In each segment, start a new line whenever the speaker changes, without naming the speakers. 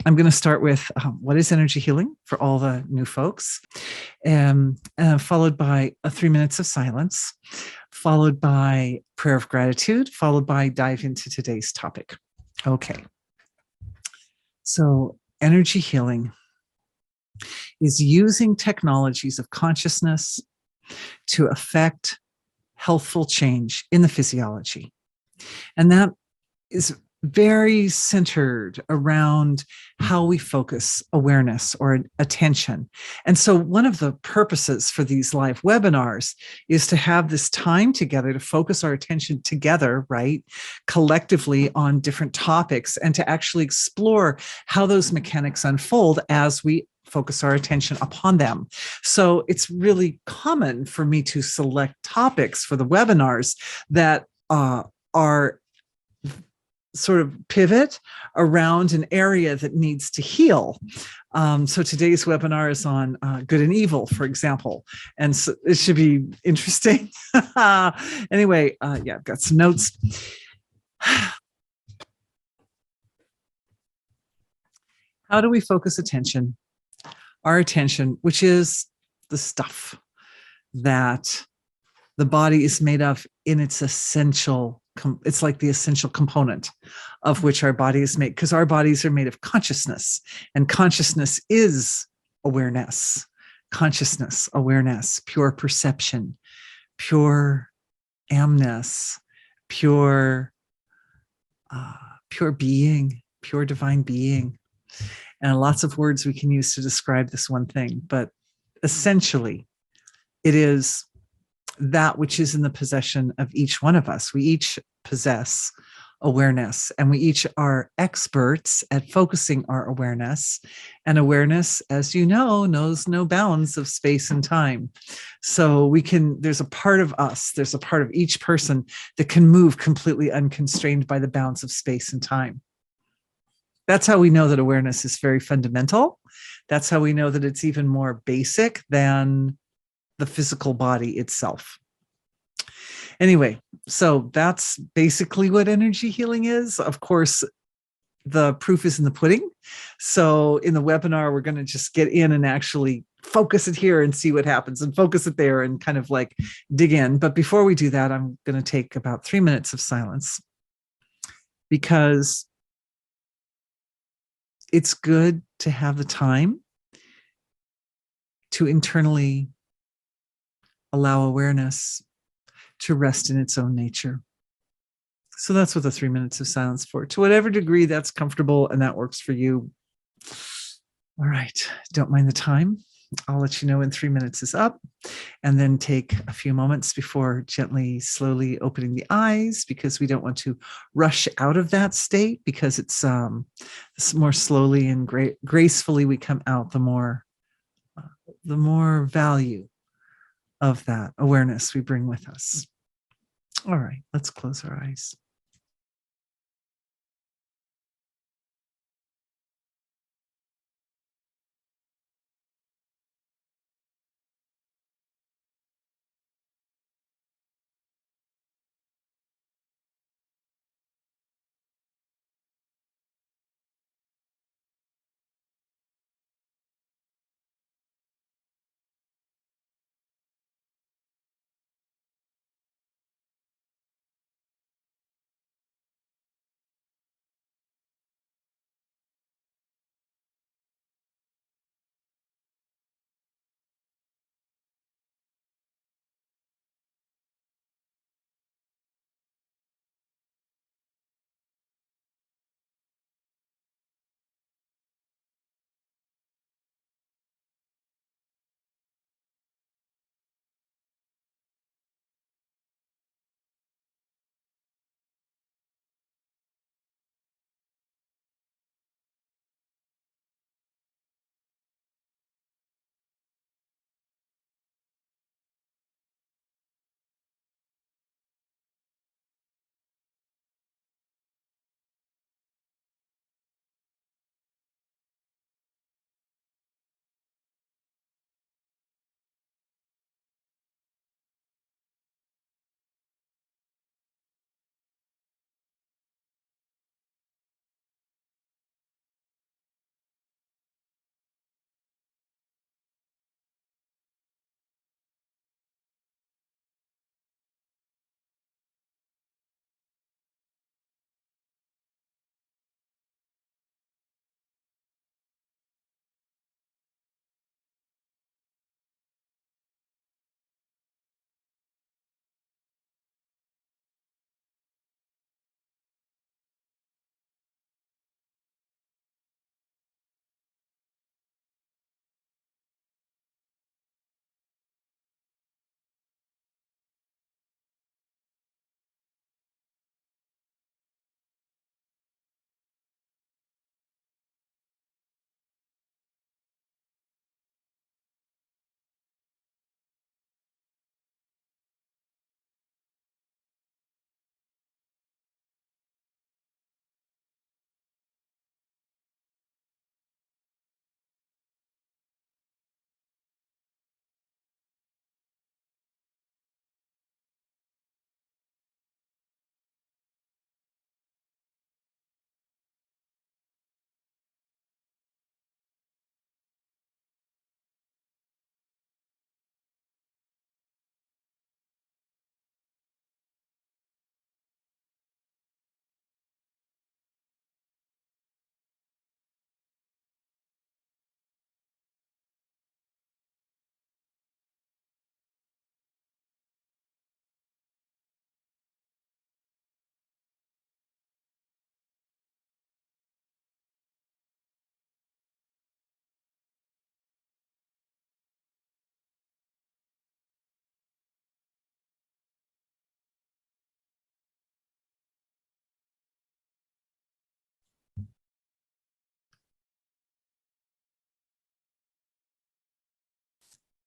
I'm going to start with what is energy healing for all the new folks, followed by 3 minutes of silence, followed by prayer of gratitude, followed by dive into today's topic. Okay. So energy healing is using technologies of consciousness to affect healthful change in the physiology. And that is very centered around how we focus awareness or attention. And so one of the purposes for these live webinars is to have this time together to focus our attention together, right, collectively on different topics, and to actually explore how those mechanics unfold as we focus our attention upon them. So it's really common for me to select topics for the webinars that are sort of pivot around an area that needs to heal. So today's webinar is on good and evil, for example, and so it should be interesting. Anyway, yeah, I've got some notes. How do we focus attention? Our attention, which is the stuff that the body is made of in its essential, it's like the essential component of which our body is made, because our bodies are made of consciousness, and consciousness is awareness, consciousness, awareness, pure perception, pure amness, pure being, pure divine being. And lots of words we can use to describe this one thing, but essentially it is that which is in the possession of each one of us. We each possess awareness, and we each are experts at focusing our awareness. And awareness, as you know, knows no bounds of space and time. So there's a part of us, there's a part of each person that can move completely unconstrained by the bounds of space and time. That's how we know that awareness is very fundamental. That's how we know that it's even more basic than the physical body itself. Anyway, so that's basically what energy healing is. Of course, the proof is in the pudding. So in the webinar, we're going to just get in and actually focus it here and see what happens, and focus it there and kind of like dig in. But before we do that, I'm going to take about 3 minutes of silence, because it's good to have the time to internally allow awareness to rest in its own nature. So that's what the 3 minutes of silence for. To whatever degree that's comfortable and that works for you. All right, don't mind the time. I'll let you know when 3 minutes is up, and then take a few moments before gently, slowly opening the eyes, because we don't want to rush out of that state, because it's more slowly and gracefully we come out, the more value of that awareness we bring with us. All right, let's close our eyes.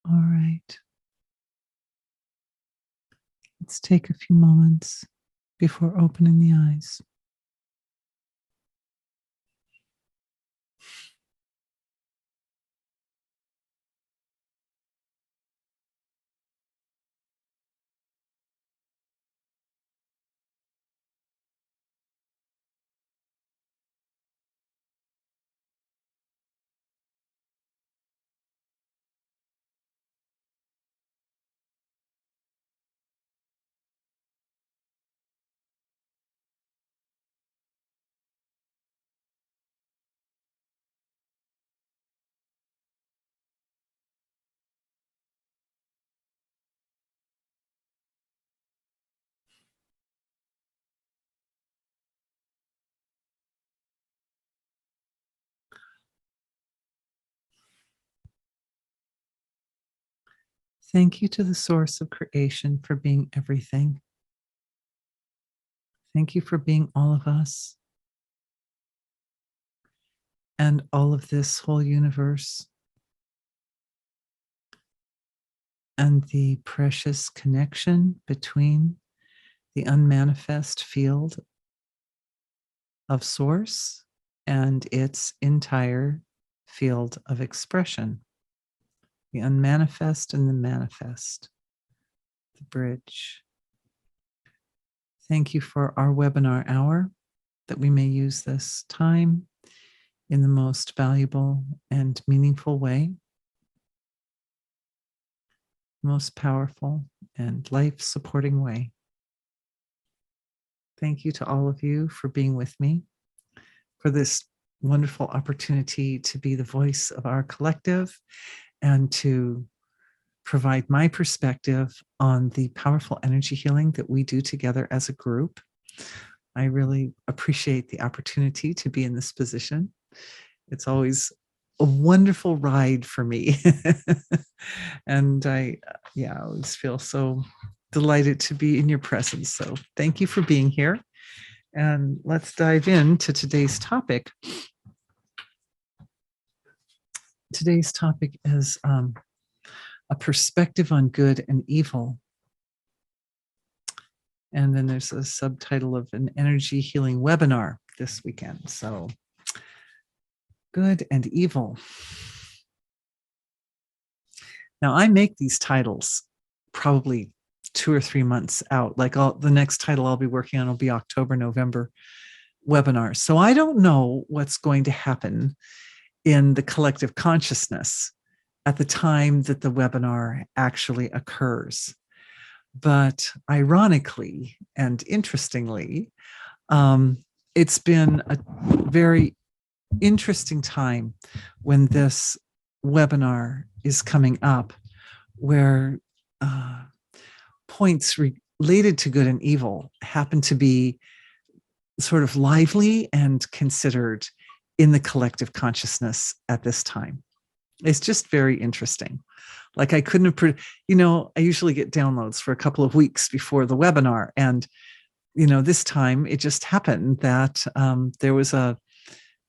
All right. Let's take a few moments before opening the eyes. Thank you to the source of creation for being everything. Thank you for being all of us and all of this whole universe and the precious connection between the unmanifest field of source and its entire field of expression. The unmanifest and the manifest, the bridge. Thank you for our webinar hour, that we may use this time in the most valuable and meaningful way, most powerful and life-supporting way. Thank you to all of you for being with me, for this wonderful opportunity to be the voice of our collective and to provide my perspective on the powerful energy healing that we do together as a group. I really appreciate the opportunity to be in this position. It's always a wonderful ride for me. And I always feel so delighted to be in your presence. So thank you for being here. And let's dive into today's topic. Today's topic is a perspective on good and evil. And then there's a subtitle of an energy healing webinar this weekend. So good and evil. Now I make these titles probably 2 or 3 months out. Like the next title I'll be working on will be October, November webinars. So I don't know what's going to happen in the collective consciousness at the time that the webinar actually occurs. But ironically and interestingly, it's been a very interesting time when this webinar is coming up, where points related to good and evil happen to be sort of lively and considered in the collective consciousness at this time. It's just very interesting. Like I couldn't have, I usually get downloads for a couple of weeks before the webinar. And, this time it just happened that there was a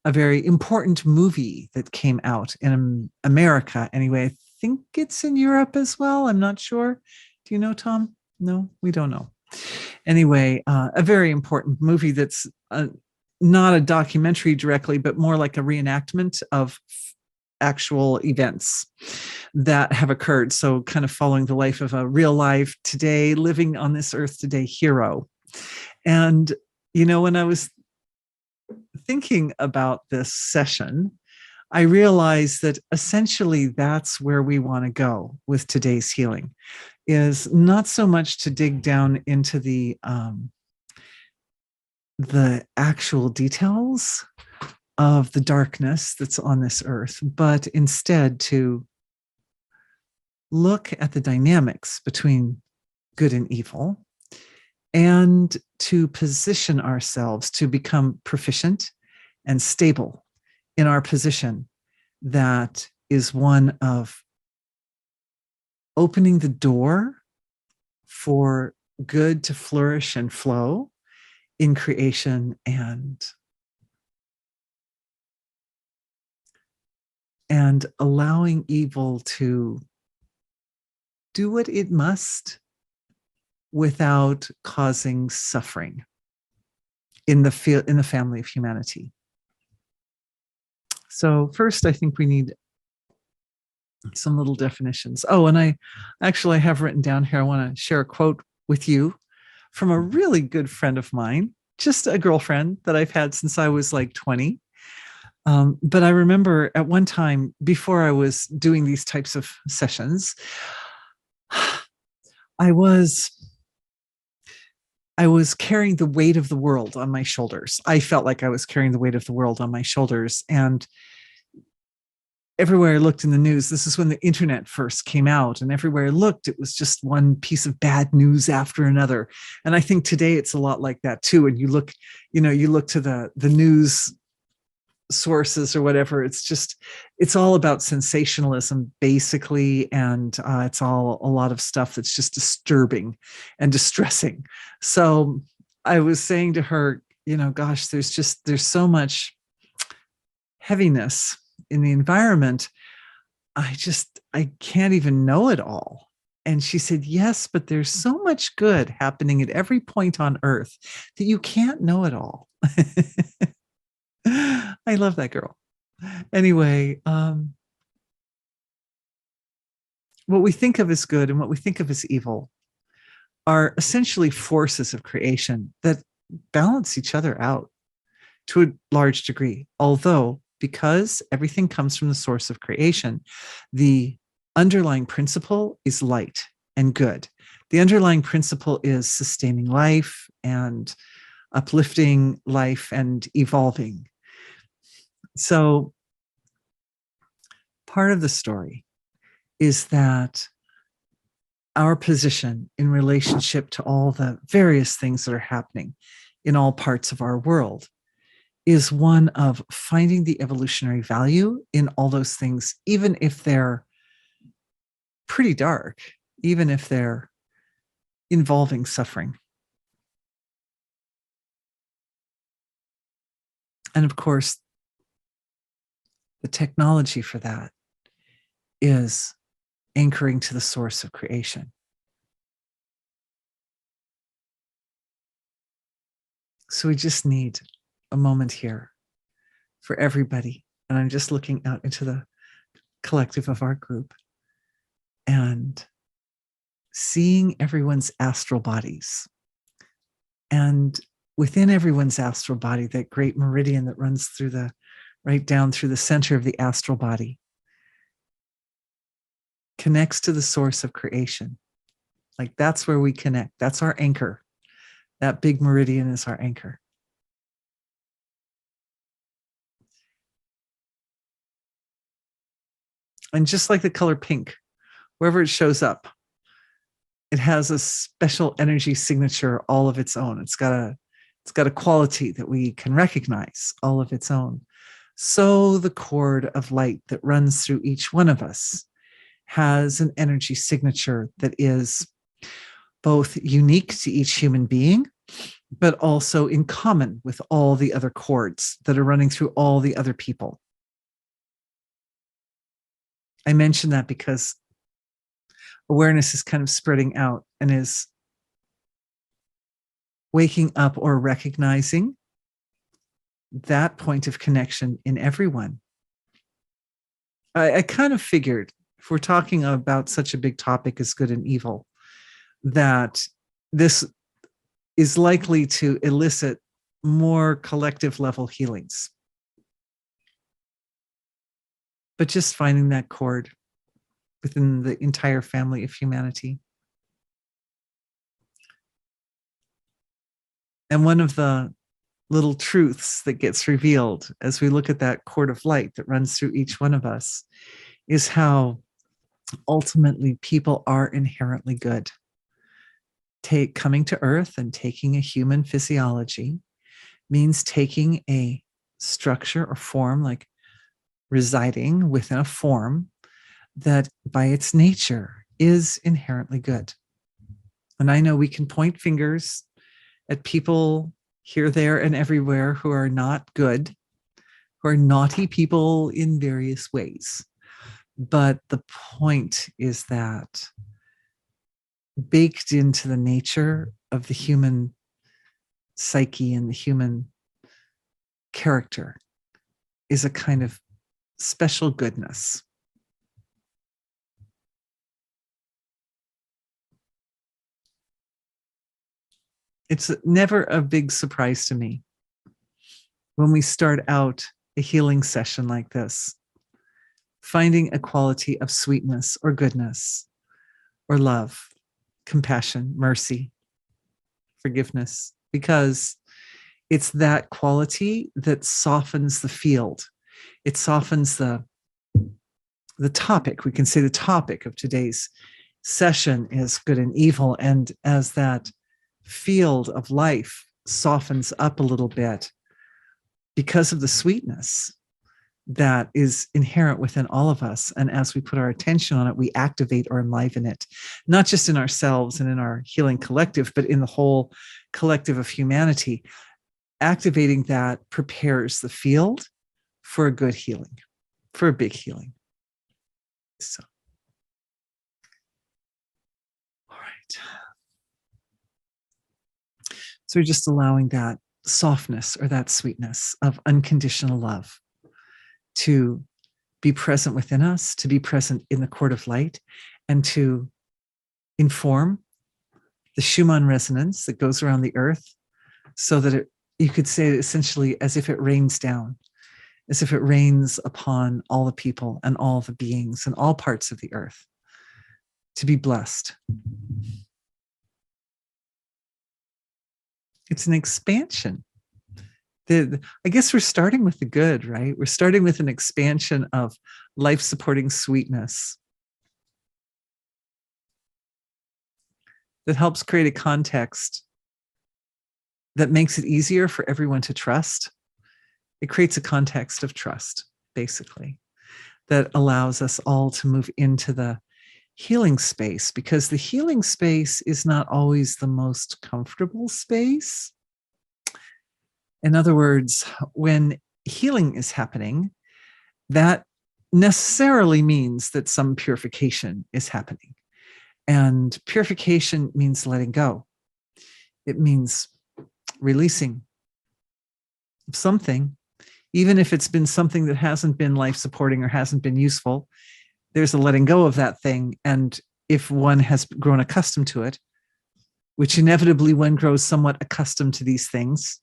very important movie that came out in America. Anyway, I think it's in Europe as well. I'm not sure. Do you know, Tom? No, we don't know. Anyway, a very important movie that's not a documentary directly, but more like a reenactment of actual events that have occurred. So kind of following the life of a real life today, living on this earth today hero. And, when I was thinking about this session, I realized that essentially that's where we want to go with today's healing, is not so much to dig down into the actual details of the darkness that's on this earth, but instead to look at the dynamics between good and evil and to position ourselves to become proficient and stable in our position that is one of opening the door for good to flourish and flow in creation and allowing evil to do what it must without causing suffering in the family of humanity. So first, I think we need some little definitions. Oh, and I have written down here, I want to share a quote with you from a really good friend of mine, just a girlfriend that I've had since I was like 20. But I remember at one time, before I was doing these types of sessions, I was carrying the weight of the world on my shoulders. I felt like I was carrying the weight of the world on my shoulders. And everywhere I looked in the news, this is when the internet first came out, and everywhere I looked, it was just one piece of bad news after another. And I think today it's a lot like that too. And you look to the news sources or whatever, it's all about sensationalism basically, and it's all a lot of stuff that's just disturbing and distressing. So I was saying to her, gosh, there's so much heaviness in the environment. I can't even know it all. And she said, yes, but there's so much good happening at every point on earth that you can't know it all. I love that girl. Anyway, what we think of as good and what we think of as evil are essentially forces of creation that balance each other out to a large degree. Although, because everything comes from the source of creation, the underlying principle is light and good. The underlying principle is sustaining life and uplifting life and evolving. So part of the story is that our position in relationship to all the various things that are happening in all parts of our world is one of finding the evolutionary value in all those things, even if they're pretty dark, even if they're involving suffering. And of course, the technology for that is anchoring to the source of creation. So we just need a moment here for everybody. And I'm just looking out into the collective of our group and seeing everyone's astral bodies. And within everyone's astral body, that great meridian that runs through right down through the center of the astral body, connects to the source of creation. Like that's where we connect. That's our anchor. That big meridian is our anchor. And just like the color pink, wherever it shows up, it has a special energy signature all of its own. It's got a quality that we can recognize all of its own. So the cord of light that runs through each one of us has an energy signature that is both unique to each human being, but also in common with all the other cords that are running through all the other people. I mention that because awareness is kind of spreading out and is waking up or recognizing that point of connection in everyone. I kind of figured, if we're talking about such a big topic as good and evil, that this is likely to elicit more collective level healings. But just finding that cord within the entire family of humanity. And one of the little truths that gets revealed as we look at that cord of light that runs through each one of us is how ultimately people are inherently good. Coming to Earth and taking a human physiology means taking a structure or form, like residing within a form that by its nature is inherently good. And I know we can point fingers at people here, there, and everywhere who are not good, who are naughty people in various ways. But the point is that baked into the nature of the human psyche and the human character is a kind of special goodness. It's never a big surprise to me when we start out a healing session like this, finding a quality of sweetness or goodness or love, compassion, mercy, forgiveness, because it's that quality that softens the field. It softens the topic. We can say the topic of today's session is good and evil. And as that field of life softens up a little bit because of the sweetness that is inherent within all of us, and as we put our attention on it, we activate or enliven it, not just in ourselves and in our healing collective, but in the whole collective of humanity. Activating that prepares the field for a good healing, for a big healing. So, all right. So we're just allowing that softness or that sweetness of unconditional love to be present within us, to be present in the court of light, and to inform the Schumann resonance that goes around the earth, so that you could say essentially as if it rains down, as if it rains upon all the people and all the beings and all parts of the earth to be blessed. It's an expansion. I guess we're starting with the good, right? We're starting with an expansion of life-supporting sweetness that helps create a context that makes it easier for everyone to trust. It creates a context of trust, basically, that allows us all to move into the healing space, because the healing space is not always the most comfortable space. In other words, when healing is happening, that necessarily means that some purification is happening. And purification means letting go. It means releasing something, even if it's been something that hasn't been life-supporting or hasn't been useful. There's a letting go of that thing. And if one has grown accustomed to it, which inevitably one grows somewhat accustomed to these things,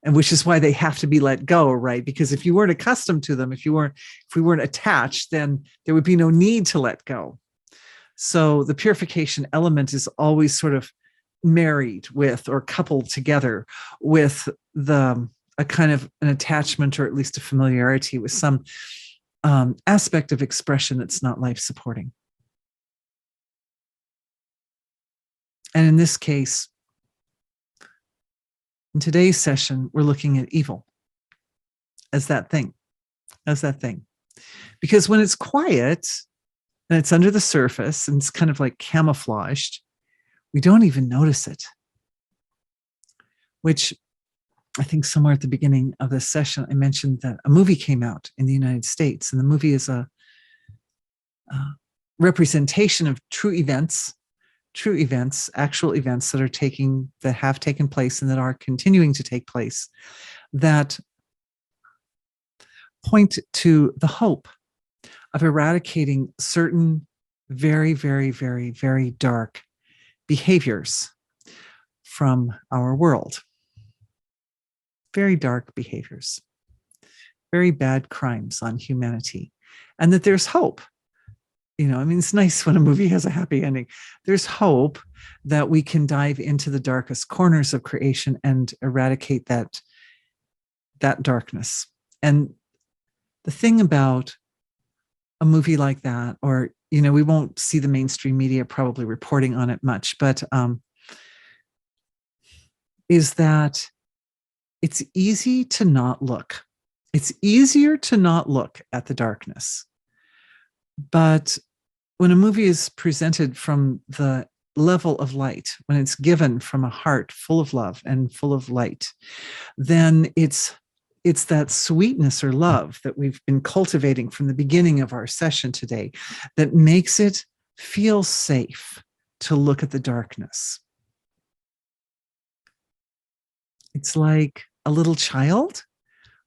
and which is why they have to be let go, right? Because if you weren't accustomed to them, if we weren't attached, then there would be no need to let go. So the purification element is always sort of married with or coupled together with a kind of an attachment, or at least a familiarity with some aspect of expression that's not life-supporting. And in this case, in today's session, we're looking at evil as that thing, Because when it's quiet and it's under the surface and it's kind of like camouflaged, we don't even notice it. Which I think somewhere at the beginning of this session, I mentioned that a movie came out in the United States, and the movie is a representation of true events, actual events that have taken place and that are continuing to take place, that point to the hope of eradicating certain very, very, very, very dark behaviors from our world. Very dark behaviors, very bad crimes on humanity, and that there's hope. It's nice when a movie has a happy ending. There's hope that we can dive into the darkest corners of creation and eradicate that darkness. And the thing about a movie like that, or, we won't see the mainstream media probably reporting on it much, but is that it's easy to not look. It's easier to not look at the darkness. But when a movie is presented from the level of light, when it's given from a heart full of love and full of light, then it's that sweetness or love that we've been cultivating from the beginning of our session today that makes it feel safe to look at the darkness. It's like a little child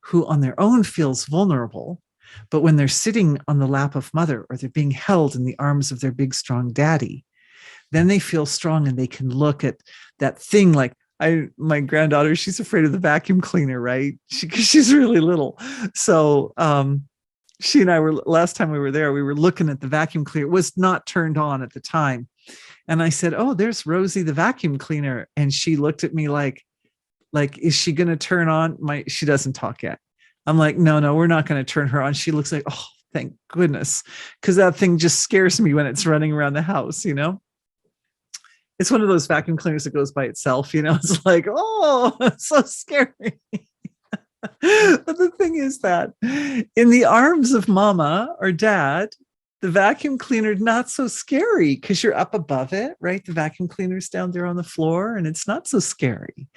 who on their own feels vulnerable, but when they're sitting on the lap of mother or they're being held in the arms of their big, strong daddy, then they feel strong and they can look at that thing. Like my granddaughter, she's afraid of the vacuum cleaner, right? She's really little. So she and I were, last time we were there, we were looking at the vacuum cleaner. It was not turned on at the time. And I said, oh, there's Rosie, the vacuum cleaner. And she looked at me like, is she going to turn on she doesn't talk yet. I'm like, no, we're not going to turn her on. She looks like, oh, thank goodness. Because that thing just scares me when it's running around the house, you know? It's one of those vacuum cleaners that goes by itself, you know? It's like, oh, it's so scary. But the thing is that in the arms of mama or dad, the vacuum cleaner, not so scary because you're up above it, right? The vacuum cleaner's down there on the floor and it's not so scary.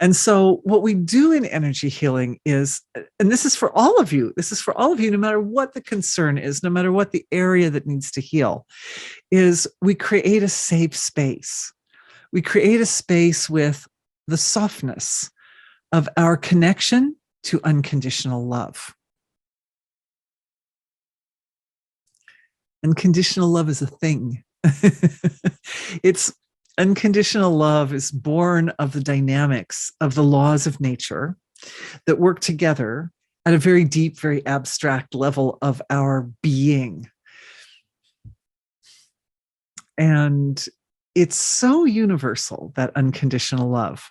And so what we do in energy healing is, and this is for all of you, no matter what the concern is, no matter what the area that needs to heal, is we create a safe space. We create a space with the softness of our connection to unconditional love. Unconditional love is a thing. It's unconditional love is born of the dynamics of the laws of nature that work together at a very deep, very abstract level of our being. And it's so universal, that unconditional love,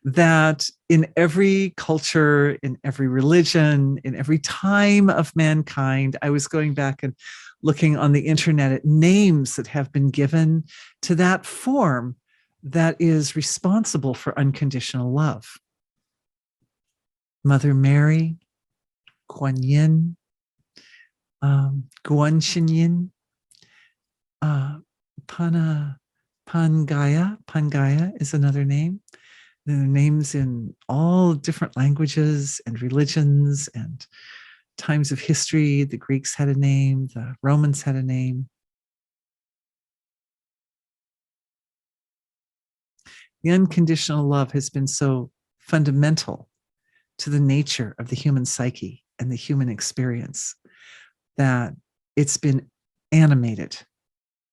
that in every culture, in every religion, in every time of mankind, I was going back and looking on the internet at names that have been given to that form that is responsible for unconditional love. Mother Mary, Kuan Yin, Guan Yin, Pangaya is another name. There are names in all different languages and religions and times of history. The Greeks had a name, the Romans had a name. The unconditional love has been so fundamental to the nature of the human psyche and the human experience that it's been animated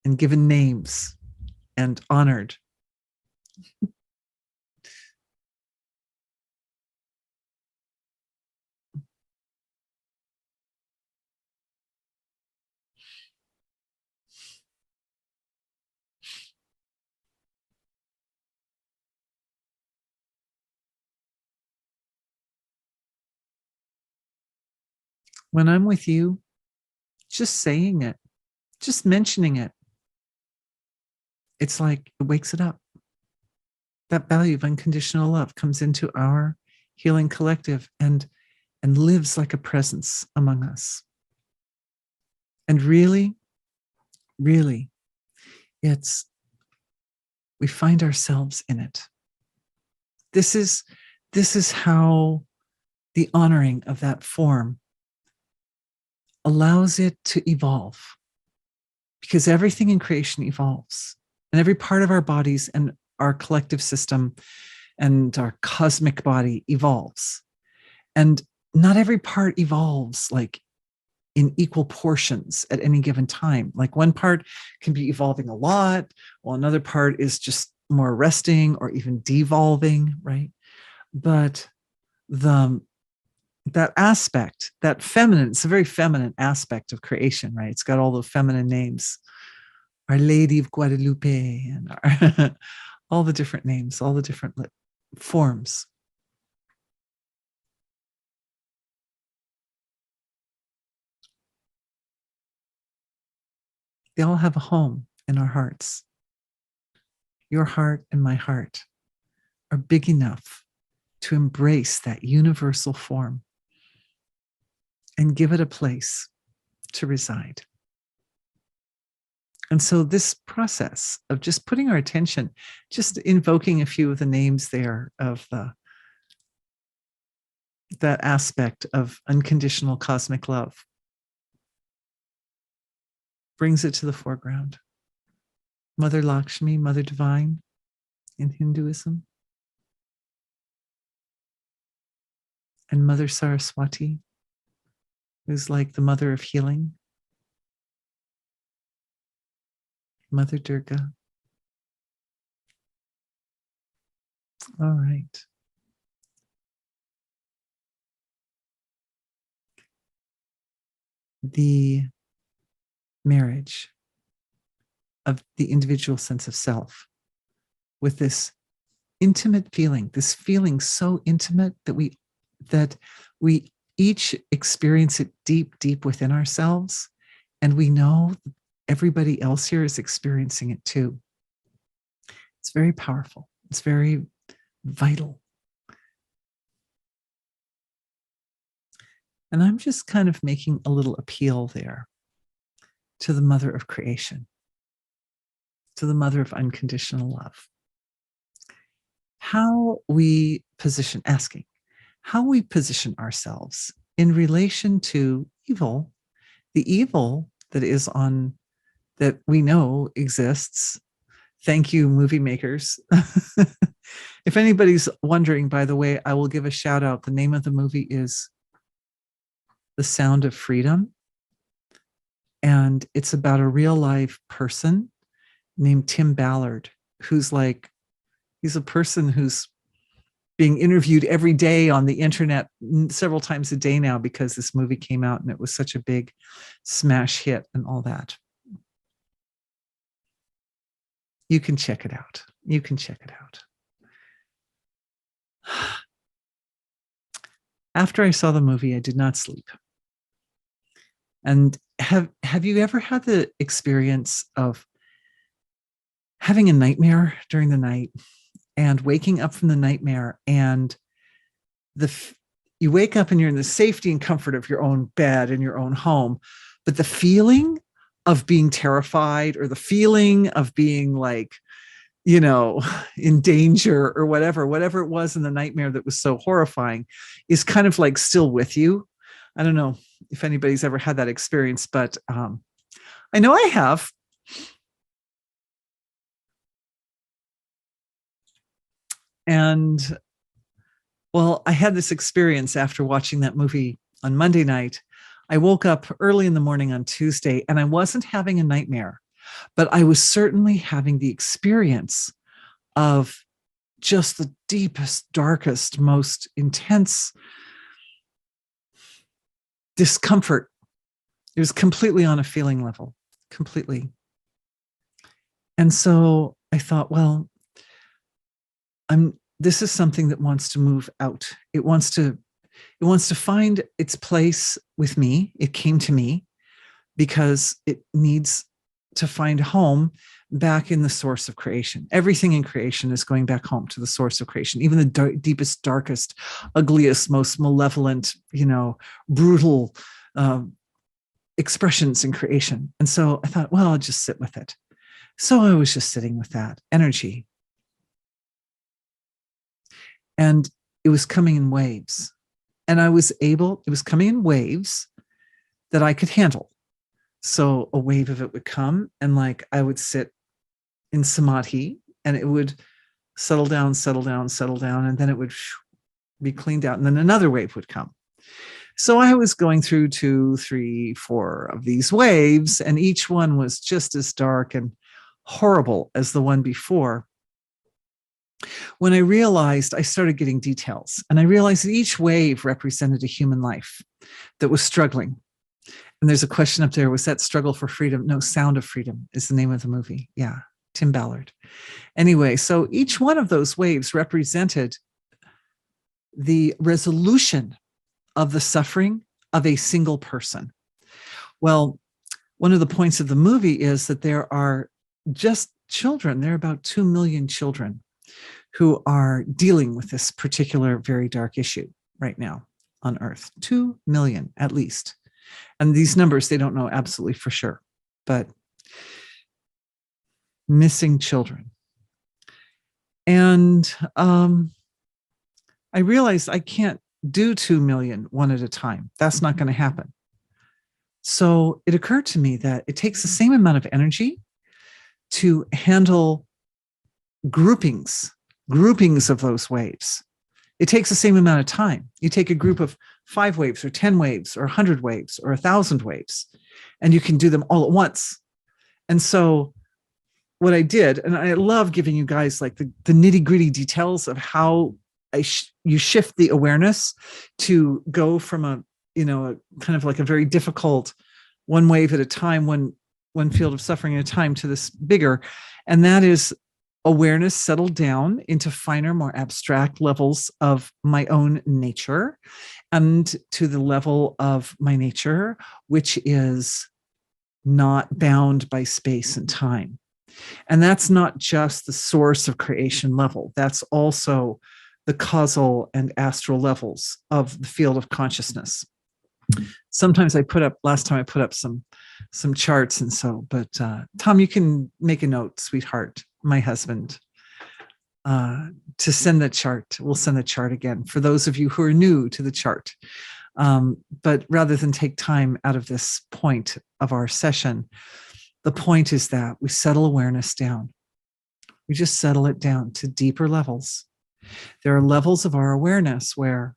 and given names and honored. When I'm with you, just saying it, just mentioning it, it's like it wakes it up. That value of unconditional love comes into our healing collective and lives like a presence among us. And really, really, we find ourselves in it. This is how the honoring of that form allows it to evolve, because everything in creation evolves, and every part of our bodies and our collective system and our cosmic body evolves. And not every part evolves like in equal portions at any given time. Like one part can be evolving a lot, while another part is just more resting or even devolving, right? But that aspect, that feminine, it's a very feminine aspect of creation, right? It's got all the feminine names. Our Lady of Guadalupe and all the different names, all the different forms. They all have a home in our hearts. Your heart and my heart are big enough to embrace that universal form and give it a place to reside. And so this process of just putting our attention, just invoking a few of the names there of that aspect of unconditional cosmic love, brings it to the foreground. Mother Lakshmi, Mother Divine in Hinduism, and Mother Saraswati, who's like the mother of healing, Mother Durga. All right. The marriage of the individual sense of self with this intimate feeling, this feeling so intimate that we each experience it deep, deep within ourselves. And we know everybody else here is experiencing it too. It's very powerful. It's very vital. And I'm just kind of making a little appeal there to the mother of creation, to the mother of unconditional love. How we position, asking, how we position ourselves in relation to evil, the evil that is on, that we know exists. Thank you, movie makers. If anybody's wondering, by the way, I will give a shout out. The name of the movie is The Sound of Freedom. And it's about a real life person named Tim Ballard, who's like, he's a person who's being interviewed every day on the internet several times a day now because this movie came out and it was such a big smash hit and all that. You can check it out. You can check it out. After I saw the movie, I did not sleep. And have you ever had the experience of having a nightmare during the night and waking up from the nightmare, and you wake up and you're in the safety and comfort of your own bed in your own home, but the feeling of being terrified, or the feeling of being like, you know, in danger or whatever it was in the nightmare that was so horrifying, is kind of like still with you. I don't know if anybody's ever had that experience, but I know I have. And well, I had this experience after watching that movie on Monday night. I woke up early in the morning on Tuesday, and I wasn't having a nightmare, but I was certainly having the experience of just the deepest, darkest, most intense discomfort. It was completely on a feeling level, completely. And so I thought, well, this is something that wants to move out. It wants to find its place with me. It came to me because it needs to find home back in the source of creation. Everything in creation is going back home to the source of creation, even the deepest, darkest, ugliest, most malevolent, brutal expressions in creation. And so I thought, well, I'll just sit with it. So I was just sitting with that energy. And it was coming in waves. And it was coming in waves that I could handle. So a wave of it would come, and like I would sit in samadhi, and it would settle down, and then it would be cleaned out, and then another wave would come. So I was going through 2, 3, 4 of these waves, and each one was just as dark and horrible as the one before. When I realized, I started getting details, and I realized that each wave represented a human life that was struggling. And there's a question up there, was that struggle for freedom? No, Sound of Freedom is the name of the movie. Yeah, Tim Ballard. Anyway, so each one of those waves represented the resolution of the suffering of a single person. Well, one of the points of the movie is that there are just children, there are about 2 million children who are dealing with this particular very dark issue right now on Earth. 2 million at least. And these numbers, they don't know absolutely for sure, but missing children. And I realized I can't do 2 million one at a time. That's not going to happen. So it occurred to me that it takes the same amount of energy to handle groupings of those waves. It takes the same amount of time. You take a group of 5 waves or 10 waves or 100 waves or 1,000 waves, and you can do them all at once. And so what I did, and I love giving you guys like the nitty gritty details of how you shift the awareness to go from a kind of like a very difficult one wave at a time, one field of suffering at a time, to this bigger. And that is awareness settled down into finer, more abstract levels of my own nature, and to the level of my nature, which is not bound by space and time. And that's not just the source of creation level. That's also the causal and astral levels of the field of consciousness. Sometimes last time I put up some charts, and so, but Tom, you can make a note, sweetheart, my husband, to send that chart. We'll send the chart again for those of you who are new to the chart. But rather than take time out of this point of our session, the point is that we settle awareness down. We just settle it down to deeper levels. There are levels of our awareness where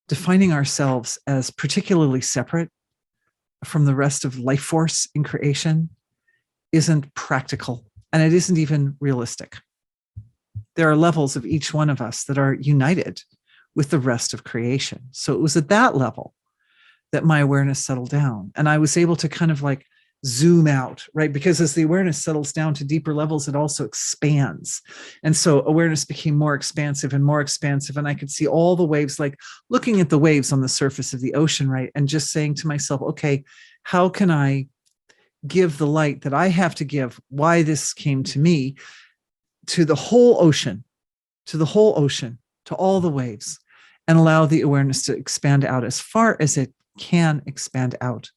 defining ourselves as particularly separate from the rest of life force in creation isn't practical, and it isn't even realistic. There are levels of each one of us that are united with the rest of creation. So it was at that level that my awareness settled down, and I was able to kind of like zoom out, right? Because as the awareness settles down to deeper levels, it also expands. And so awareness became more expansive, and I could see all the waves, like looking at the waves on the surface of the ocean, right? And just saying to myself, okay, how can I give the light that I have to give, why this came to me, to the whole ocean, to all the waves, and allow the awareness to expand out as far as it can expand out,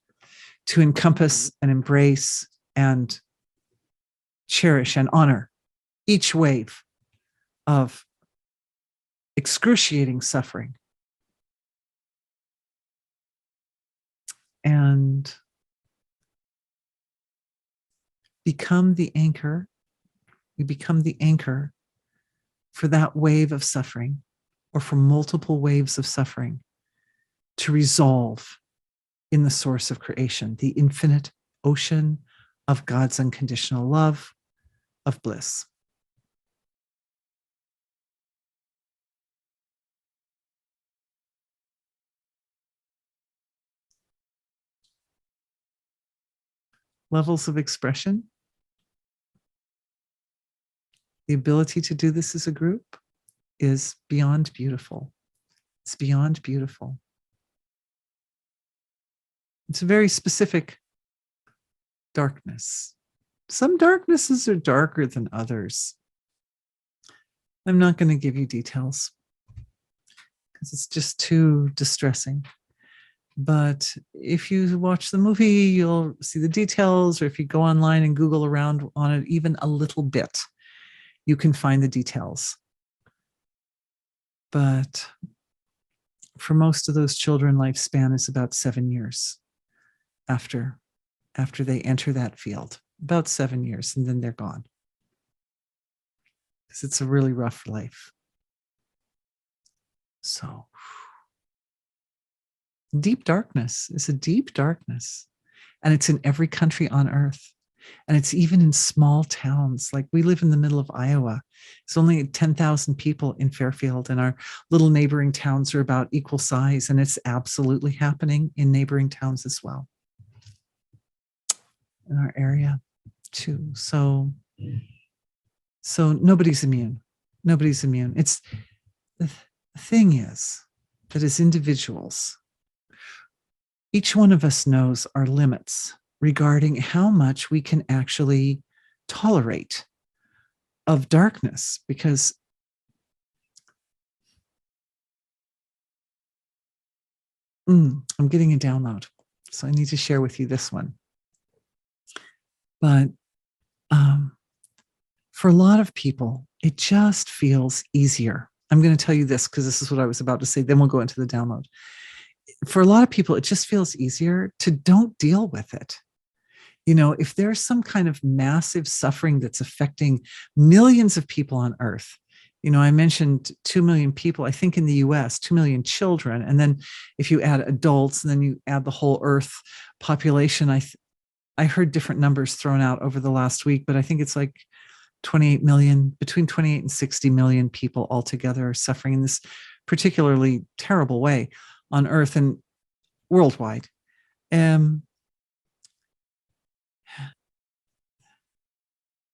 to encompass and embrace and cherish and honor each wave of excruciating suffering. And become the anchor. We become the anchor for that wave of suffering, or for multiple waves of suffering, to resolve in the source of creation, the infinite ocean of God's unconditional love, of bliss. Levels of expression. The ability to do this as a group is beyond beautiful. It's beyond beautiful. It's a very specific darkness. Some darknesses are darker than others. I'm not going to give you details because it's just too distressing. But if you watch the movie, you'll see the details, or if you go online and Google around on it even a little bit, you can find the details. But for most of those children, lifespan is about 7 years after they enter that field, about 7 years, and then they're gone. Because it's a really rough life. So deep darkness is a deep darkness, and it's in every country on earth. And it's even in small towns. Like, we live in the middle of Iowa. It's only 10,000 people in Fairfield, and our little neighboring towns are about equal size. And it's absolutely happening in neighboring towns as well, in our area too. So nobody's immune. Nobody's immune. It's the thing is that as individuals, each one of us knows our limits regarding how much we can actually tolerate of darkness, because I'm getting a download, so I need to share with you this one. But for a lot of people, it just feels easier. I'm going to tell you this because this is what I was about to say, then we'll go into the download. For a lot of people, it just feels easier to don't deal with it. if there's some kind of massive suffering that's affecting millions of people on Earth, I mentioned 2 million people, I think in the US, 2 million children. And then if you add adults and then you add the whole Earth population, I heard different numbers thrown out over the last week, but I think it's like 28 million, between 28 and 60 million people altogether are suffering in this particularly terrible way on Earth and worldwide.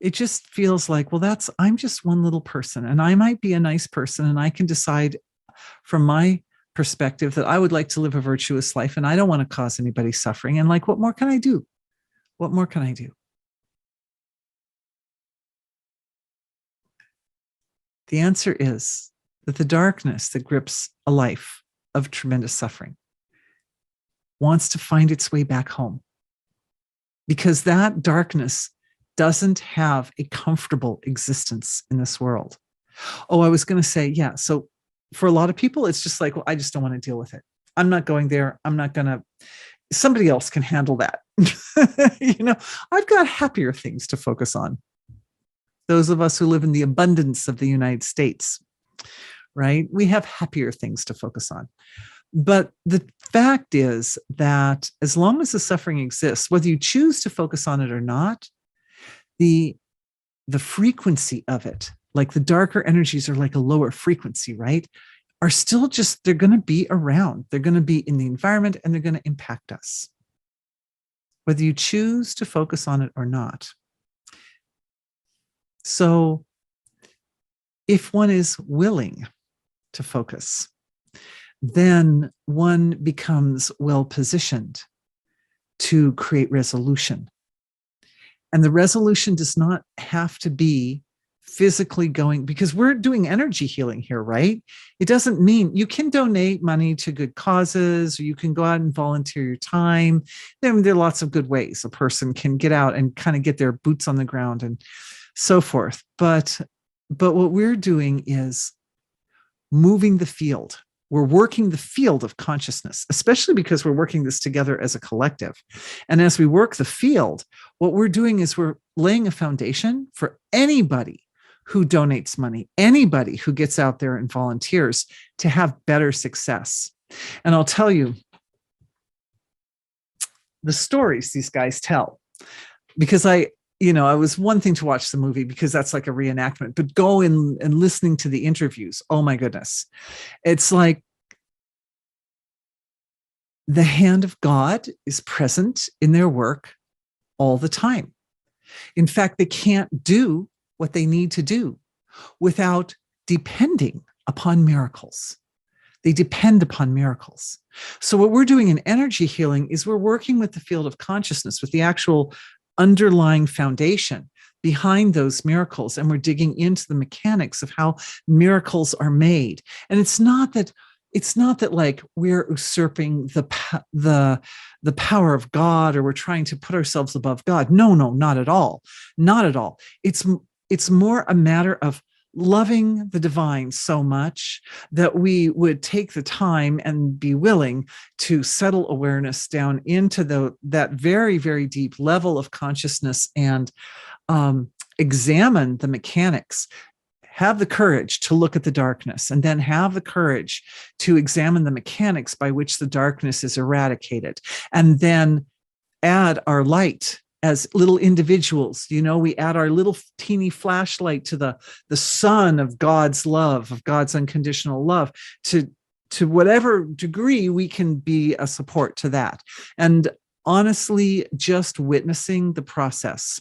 It just feels like, well, I'm just one little person, and I might be a nice person, and I can decide from my perspective that I would like to live a virtuous life, and I don't want to cause anybody suffering. And like, what more can I do? What more can I do? The answer is that the darkness that grips a life of tremendous suffering wants to find its way back home, because that darkness doesn't have a comfortable existence in this world. Oh, I was going to say, yeah. So for a lot of people, it's just like, well, I just don't want to deal with it. I'm not going there. I'm not going to, somebody else can handle that. I've got happier things to focus on. Those of us who live in the abundance of the United States, right? We have happier things to focus on. But the fact is that as long as the suffering exists, whether you choose to focus on it or not, the frequency of it, like the darker energies are like a lower frequency, right? Are still just, they're going to be around. They're going to be in the environment and they're going to impact us, whether you choose to focus on it or not. So if one is willing to focus, then one becomes well positioned to create resolution. And the resolution does not have to be physically going, because we're doing energy healing here, right? It doesn't mean you can donate money to good causes, or you can go out and volunteer your time. There are lots of good ways a person can get out and kind of get their boots on the ground and so forth. But what we're doing is moving the field. We're working the field of consciousness, especially because we're working this together as a collective. And as we work the field, what we're doing is we're laying a foundation for anybody who donates money, anybody who gets out there and volunteers to have better success. And I'll tell you the stories these guys tell, because it was one thing to watch the movie because that's like a reenactment, but go in and listening to the interviews. Oh my goodness. It's like the hand of God is present in their work all the time. In fact, they can't do what they need to do without depending upon miracles. They depend upon miracles. So what we're doing in energy healing is we're working with the field of consciousness, with the actual underlying foundation behind those miracles. And we're digging into the mechanics of how miracles are made. And it's not that like we're usurping the power of God, or we're trying to put ourselves above God. No, not at all. Not at all. It's more a matter of loving the divine so much that we would take the time and be willing to settle awareness down into that very, very deep level of consciousness and examine the mechanics. Have the courage to look at the darkness, and then have the courage to examine the mechanics by which the darkness is eradicated, and then add our light as little individuals. We add our little teeny flashlight to the sun of God's love, of God's unconditional love, to whatever degree we can be a support to that. And honestly, just witnessing the process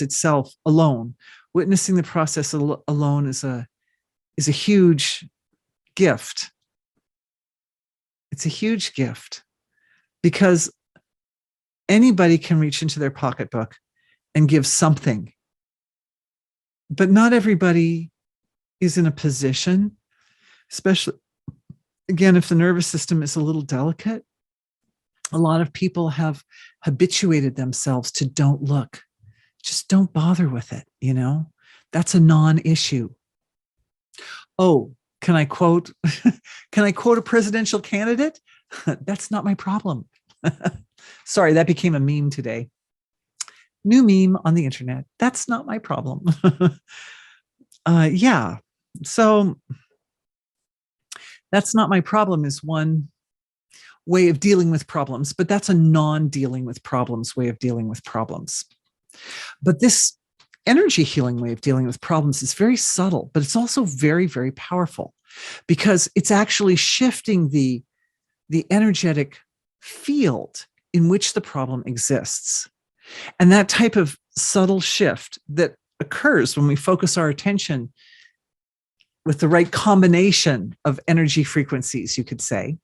itself alone, witnessing the process alone is a huge gift. It's a huge gift, because anybody can reach into their pocketbook and give something, but not everybody is in a position, especially, again, if the nervous system is a little delicate. A lot of people have habituated themselves to don't look. Just don't bother with it, That's a non-issue. Oh, can I quote a presidential candidate? That's not my problem. Sorry, that became a meme today. New meme on the internet. That's not my problem. Yeah. So that's not my problem is one way of dealing with problems, but that's a non-dealing with problems way of dealing with problems. But this energy healing way of dealing with problems is very subtle, but it's also very, very powerful because it's actually shifting the energetic field in which the problem exists. And that type of subtle shift that occurs when we focus our attention with the right combination of energy frequencies, you could say,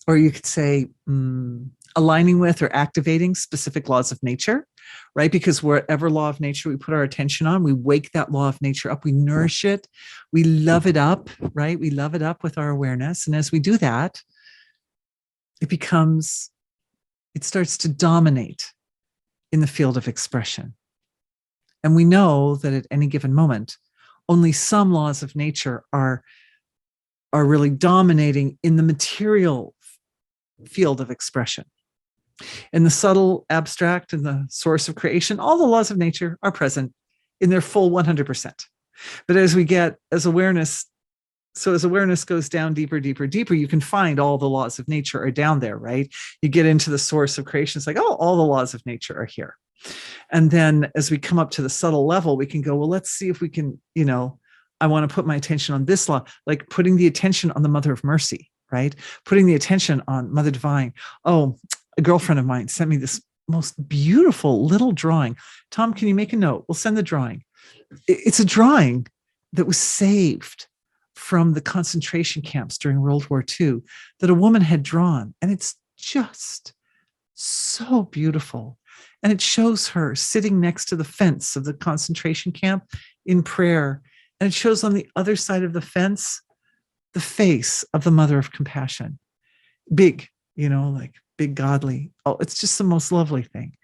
or you could say aligning with or activating specific laws of nature, right? Because whatever law of nature we put our attention on, we wake that law of nature up, we nourish it, we love it up, right? We love it up with our awareness. And as we do that, it starts to dominate in the field of expression. And we know that at any given moment, only some laws of nature are really dominating in the material field of expression. In the subtle, abstract, and the source of creation, all the laws of nature are present in their full 100%. But as awareness goes down deeper, deeper, deeper, you can find all the laws of nature are down there, right? You get into the source of creation, it's like, oh, all the laws of nature are here. And then as we come up to the subtle level, we can go, well, let's see if we can, I want to put my attention on this law, like putting the attention on the Mother of Mercy, right? Putting the attention on Mother Divine. Oh, a girlfriend of mine sent me this most beautiful little drawing. Tom, can you make a note? We'll send the drawing. It's a drawing that was saved from the concentration camps during World War II that a woman had drawn. And it's just so beautiful. And it shows her sitting next to the fence of the concentration camp in prayer. And it shows on the other side of the fence, the face of the Mother of Compassion. Big, like big godly. Oh, it's just the most lovely thing.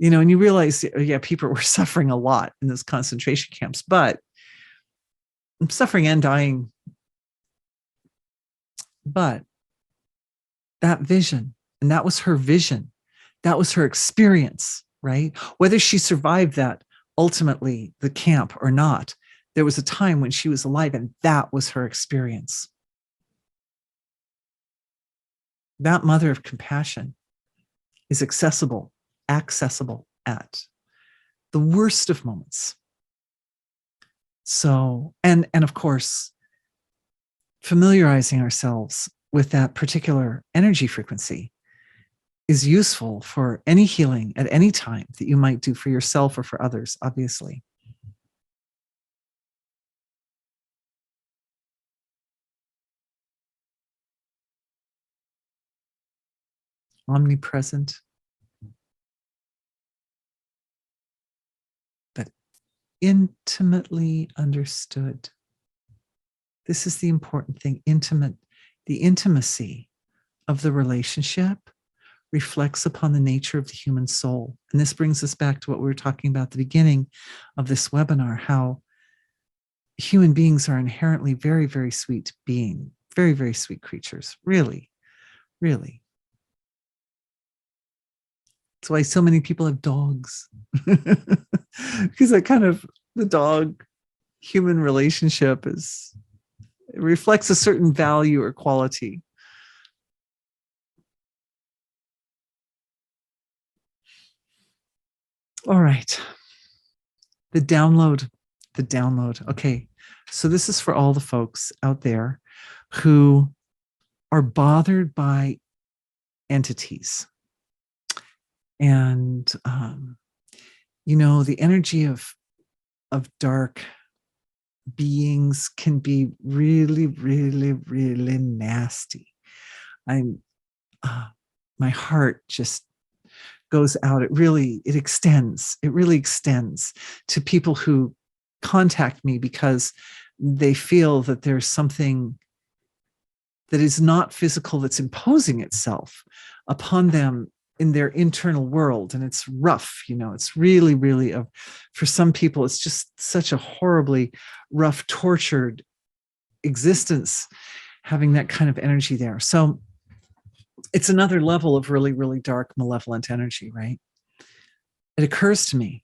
And you realize, yeah, people were suffering a lot in those concentration camps, but suffering and dying. But that vision, and that was her vision, that was her experience, right? Whether she survived that, ultimately, the camp or not, there was a time when she was alive, and that was her experience. That Mother of Compassion is accessible at the worst of moments. So, and of course, familiarizing ourselves with that particular energy frequency is useful for any healing at any time that you might do for yourself or for others, obviously. Omnipresent, but intimately understood. This is the important thing, the intimacy of the relationship reflects upon the nature of the human soul. And this brings us back to what we were talking about at the beginning of this webinar, how human beings are inherently very, very sweet beings, very, very sweet creatures, really, really. That's why so many people have dogs, because the dog-human relationship it reflects a certain value or quality. All right. The download. Okay. So this is for all the folks out there who are bothered by entities. And, the energy of dark beings can be really, really, really nasty. My heart just goes out. It really extends to people who contact me because they feel that there's something that is not physical that's imposing itself upon them in their internal world. And it's rough, it's really, really, for some people, it's just such a horribly rough, tortured existence having that kind of energy there. So it's another level of really, really dark, malevolent energy, right? It occurs to me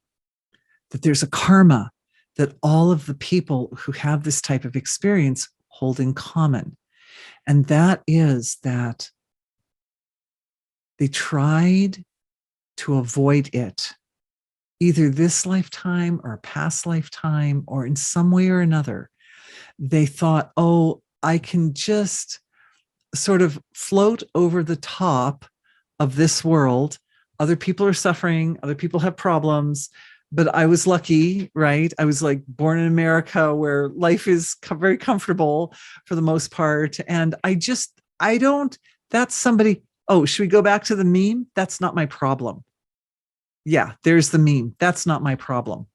that there's a karma that all of the people who have this type of experience hold in common. And that is that they tried to avoid it, either this lifetime or a past lifetime, or in some way or another. They thought, oh, I can just sort of float over the top of this world. Other people are suffering, other people have problems, but I was lucky, right? I was like born in America where life is very comfortable for the most part. And I don't, that's somebody, oh, should we go back to the meme? That's not my problem. Yeah, there's the meme. That's not my problem.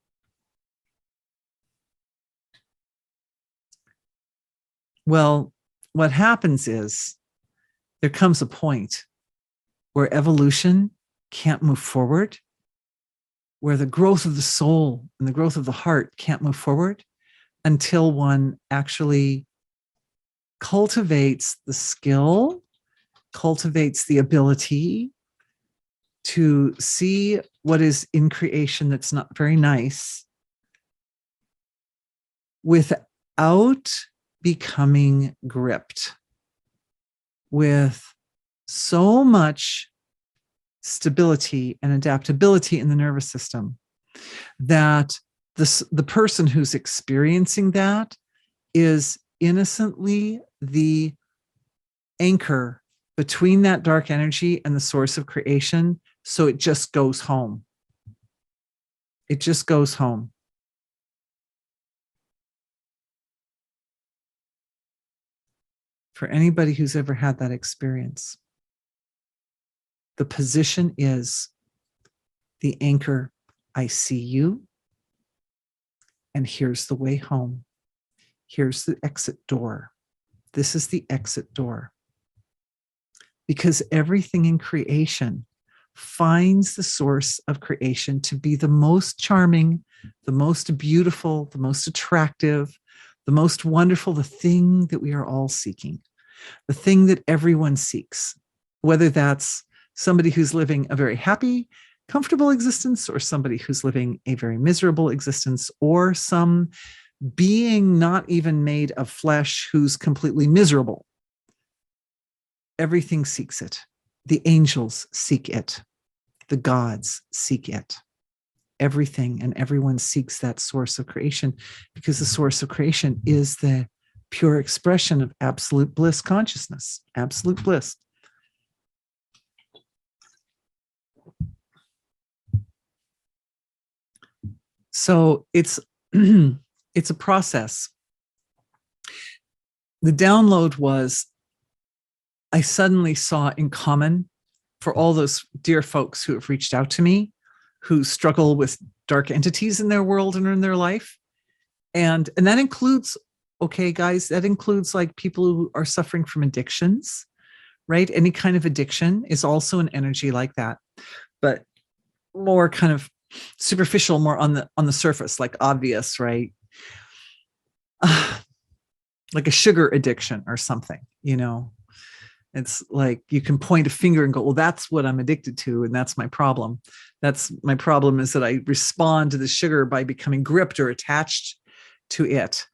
Well, what happens is there comes a point where evolution can't move forward, where the growth of the soul and the growth of the heart can't move forward until one actually cultivates the skill, cultivates the ability to see what is in creation that's not very nice without becoming gripped with so much stability and adaptability in the nervous system that the person who's experiencing that is innocently the anchor between that dark energy and the source of creation. So it just goes home. It just goes home. For anybody who's ever had that experience, the position is the anchor. I see you, and here's the way home. Here's the exit door. This is the exit door. Because everything in creation finds the source of creation to be the most charming, the most beautiful, the most attractive, the most wonderful, the thing that we are all seeking, the thing that everyone seeks, whether that's somebody who's living a very happy, comfortable existence, or somebody who's living a very miserable existence, or some being not even made of flesh who's completely miserable. Everything seeks it. The angels seek it. The gods seek it. Everything and everyone seeks that source of creation, because the source of creation is the pure expression of absolute bliss consciousness, absolute bliss. So it's it's a process. The download was, I suddenly saw in common for all those dear folks who have reached out to me, who struggle with dark entities in their world and in their life. And that includes, okay, guys, that includes like people who are suffering from addictions, right? Any kind of addiction is also an energy like that, but more kind of superficial, more on the surface, like obvious, right? Like a sugar addiction or something, you know. It's like you can point a finger and go, well, that's what I'm addicted to, and that's my problem. That's my problem, is that I respond to the sugar by becoming gripped or attached to it,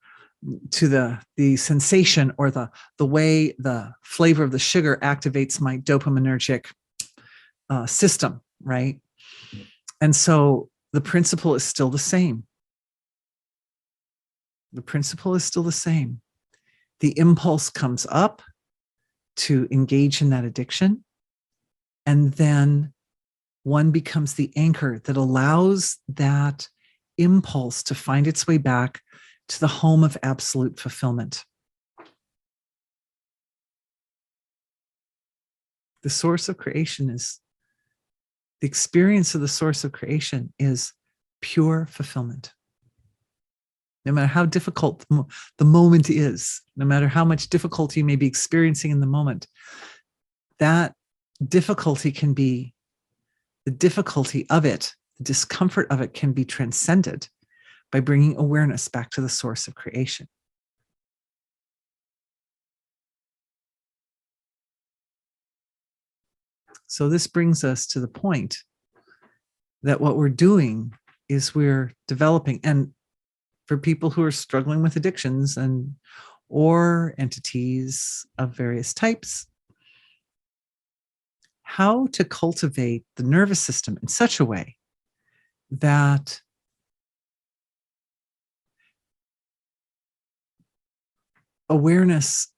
to the sensation, or the way the flavor of the sugar activates my dopaminergic system, right? And so the principle is still the same. The principle is still the same. The impulse comes up to engage in that addiction, and then one becomes the anchor that allows that impulse to find its way back to the home of absolute fulfillment. The source of creation is, the experience of the source of creation is pure fulfillment. No matter how difficult the moment is, no matter how much difficulty you may be experiencing in the moment, that difficulty can be, the difficulty of it, the discomfort of it can be transcended by bringing awareness back to the source of creation. So this brings us to the point that what we're doing is we're developing, and for people who are struggling with addictions and or entities of various types, how to cultivate the nervous system in such a way that awareness,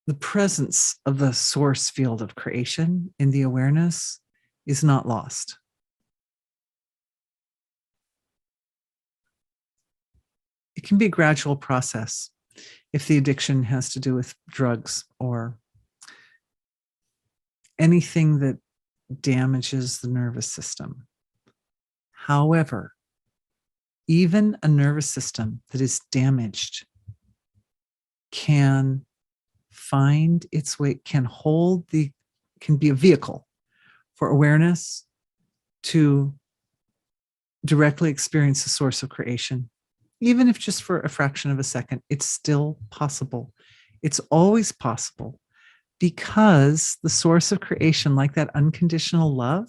the presence of the source field of creation in the awareness, is not lost. It can be a gradual process if the addiction has to do with drugs or anything that damages the nervous system. However, even a nervous system that is damaged can find its way, can be a vehicle for awareness to directly experience the source of creation. Even if just for a fraction of a second, it's still possible. It's always possible, because the source of creation, like that unconditional love,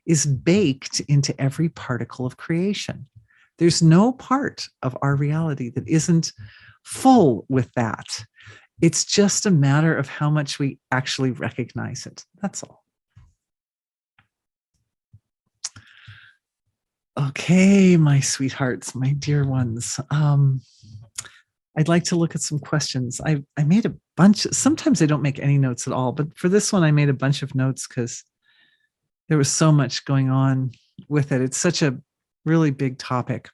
is baked into every particle of creation. There's no part of our reality that isn't full with that. It's just a matter of how much we actually recognize it. That's all. Okay, my sweethearts, my dear ones. I'd like to look at some questions. I made a bunch. Sometimes I don't make any notes at all, but for this one, I made a bunch of notes because there was so much going on with it. It's such a really big topic.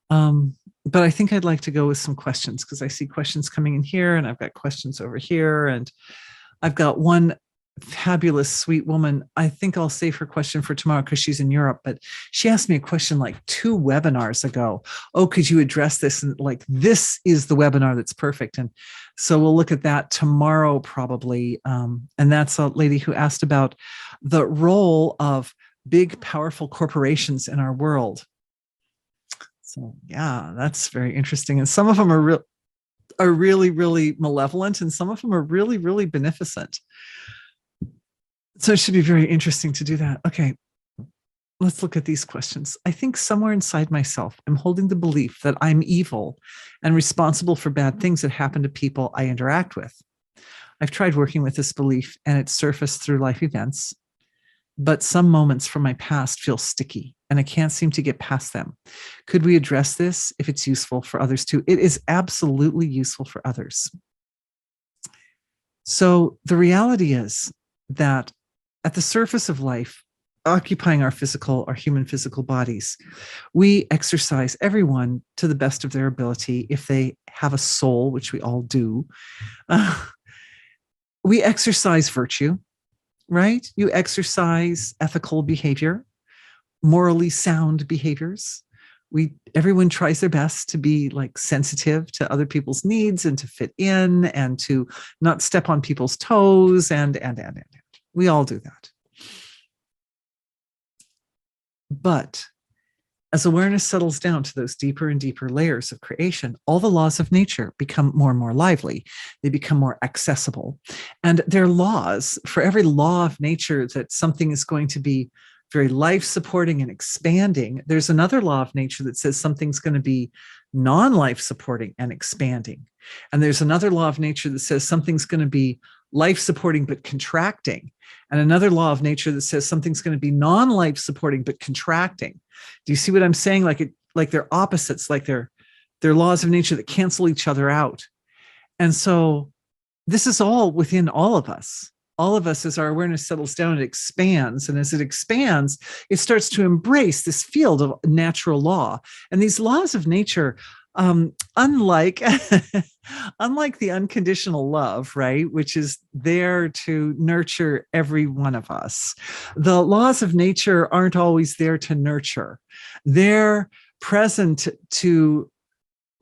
But I think I'd like to go with some questions because I see questions coming in here, and I've got questions over here, and I've got one fabulous, sweet woman. I think I'll save her question for tomorrow because she's in Europe, but she asked me a question like 2 webinars ago. Oh, could you address this? And like, this is the webinar that's perfect. And so we'll look at that tomorrow probably. And that's a lady who asked about the role of big, powerful corporations in our world. So yeah, that's very interesting. And some of them are really, really malevolent, and some of them are really, really beneficent. So it should be very interesting to do that. Okay, let's look at these questions. I think somewhere inside myself, I'm holding the belief that I'm evil and responsible for bad things that happen to people I interact with. I've tried working with this belief, and it's surfaced through life events, but some moments from my past feel sticky, and I can't seem to get past them. Could we address this if it's useful for others too? It is absolutely useful for others. So the reality is that at the surface of life, occupying our human physical bodies, we exercise everyone to the best of their ability. If they have a soul, which we all do, we exercise virtue, right? You exercise ethical behavior, morally sound behaviors. Everyone tries their best to be like sensitive to other people's needs and to fit in and to not step on people's toes and. We all do that. But as awareness settles down to those deeper and deeper layers of creation, all the laws of nature become more and more lively. They become more accessible. And they're laws. For every law of nature that something is going to be very life-supporting and expanding, there's another law of nature that says something's going to be non-life-supporting and expanding. And there's another law of nature that says something's going to be life-supporting but contracting. And another law of nature that says something's going to be non-life-supporting but contracting. Do you see what I'm saying? Like they're opposites, like they're laws of nature that cancel each other out. And so this is all within all of us. All of us, as our awareness settles down, it expands. And as it expands, it starts to embrace this field of natural law. And these laws of nature, unlike the unconditional love, right, which is there to nurture every one of us, the laws of nature aren't always there to nurture. They're present to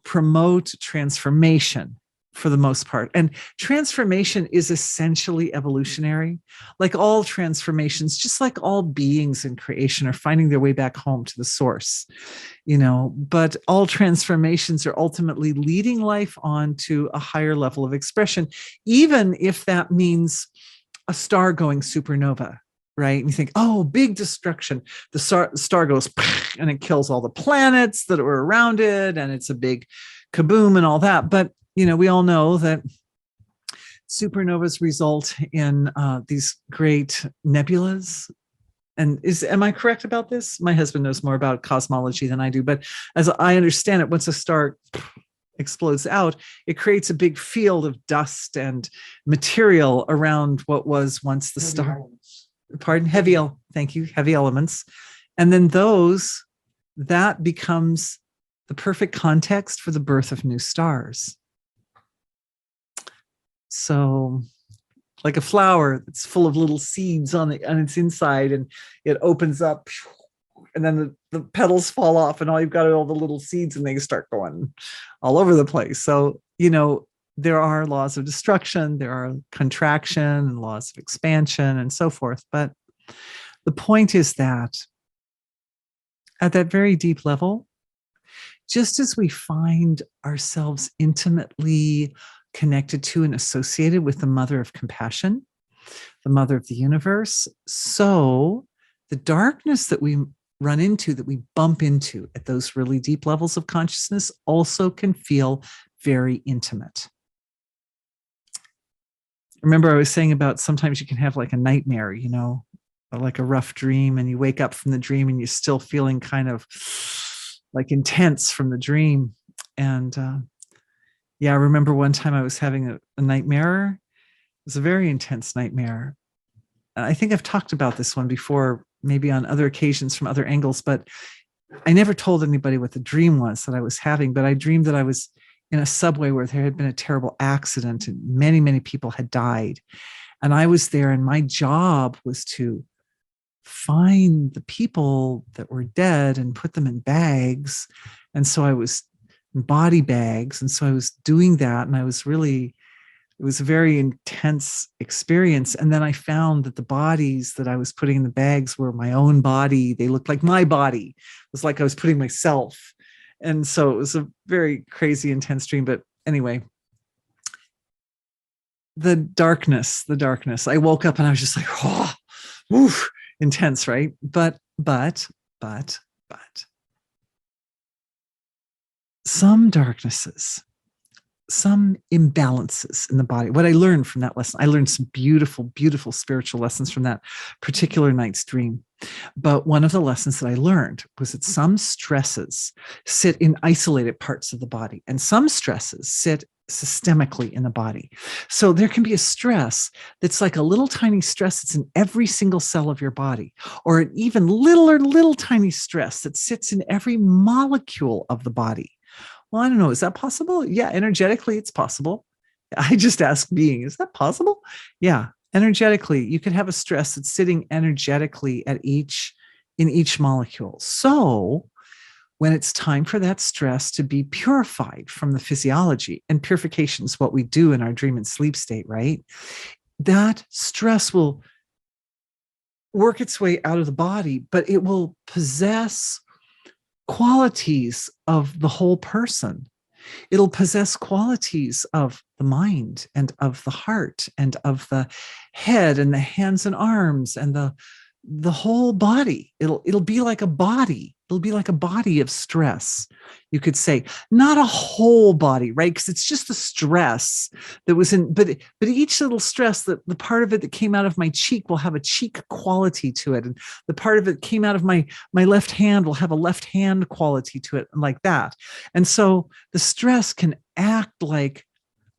promote transformation for the most part. And transformation is essentially evolutionary. Like all transformations, just like all beings in creation are finding their way back home to the source, but all transformations are ultimately leading life on to a higher level of expression, even if that means a star going supernova, right? And you think, oh, big destruction. The star goes and it kills all the planets that were around it, and it's a big kaboom and all that. But, we all know that supernovas result in these great nebulas. And am I correct about this? My husband knows more about cosmology than I do, but as I understand it, once a star explodes out, it creates a big field of dust and material around what was once the star. Pardon? Thank you. Heavy elements. And then that becomes the perfect context for the birth of new stars. So like a flower that's full of little seeds on its inside, and it opens up, and then the petals fall off, and all you've got are all the little seeds, and they start going all over the place. So, there are laws of destruction, there are contraction and laws of expansion and so forth. But the point is that at that very deep level, just as we find ourselves intimately connected to and associated with the mother of compassion, the mother of the universe, so the darkness that we run into, that we bump into at those really deep levels of consciousness, also can feel very intimate. Remember, I was saying about sometimes you can have like a nightmare, like a rough dream, and you wake up from the dream and you're still feeling kind of like intense from the dream. And I remember one time I was having a nightmare. It was a very intense nightmare. And I think I've talked about this one before, maybe on other occasions from other angles, but I never told anybody what the dream was that I was having. But I dreamed that I was in a subway where there had been a terrible accident and many, many people had died. And I was there, and my job was to find the people that were dead and put them in bags. And so I was in body bags. And so I was doing that. And it was a very intense experience. And then I found that the bodies that I was putting in the bags were my own body. They looked like my body. It was like I was putting myself. And so it was a very crazy, intense dream. But anyway, the darkness, I woke up and I was just like, oh, oof, intense, right? But some darknesses, some imbalances in the body. What I learned from that lesson, I learned some beautiful, beautiful spiritual lessons from that particular night's dream. But one of the lessons that I learned was that some stresses sit in isolated parts of the body, and some stresses sit systemically in the body. So there can be a stress that's like a little tiny stress that's in every single cell of your body, or an even little tiny stress that sits in every molecule of the body. Well, I don't know. Is that possible? Yeah, energetically, it's possible. I just asked being, is that possible? Yeah, energetically, you could have a stress that's sitting energetically in each molecule. So when it's time for that stress to be purified from the physiology, and purification is what we do in our dream and sleep state, right? That stress will work its way out of the body, but it will possess qualities of the whole person. It'll possess qualities of the mind and of the heart and of the head and the hands and arms and the whole body. It'll be like a body. It'll be like a body of stress, you could say. Not a whole body, right? Because it's just the stress that was in, but each little stress, the part of it that came out of my cheek will have a cheek quality to it. And the part of it that came out of my left hand will have a left hand quality to it, and like that. And so the stress can act like